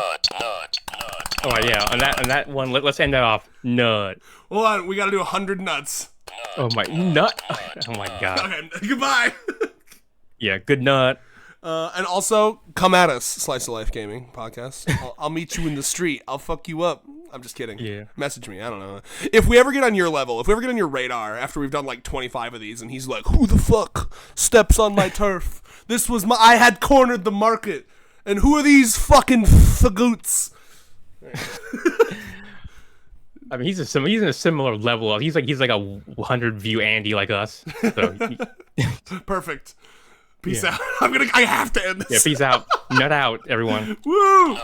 On that one, let's end that off. Nut. Hold on, we got to do 100 nuts. Oh my nut. Oh my god. Okay, goodbye. Yeah, good nut. And also, come at us, Slice of Life Gaming Podcast. I'll meet you in the street. I'll fuck you up. I'm just kidding. Yeah. Message me. I don't know. If we ever get on your level, if we ever get on your radar after we've done like 25 of these, and he's like, who the fuck steps on my turf? I had cornered the market. And who are these fucking fagoots? I mean, he's in a similar level. He's like a 100 view Andy like us. So Perfect. Peace out. I have to end this. Yeah, peace out. Nut out, everyone. Woo!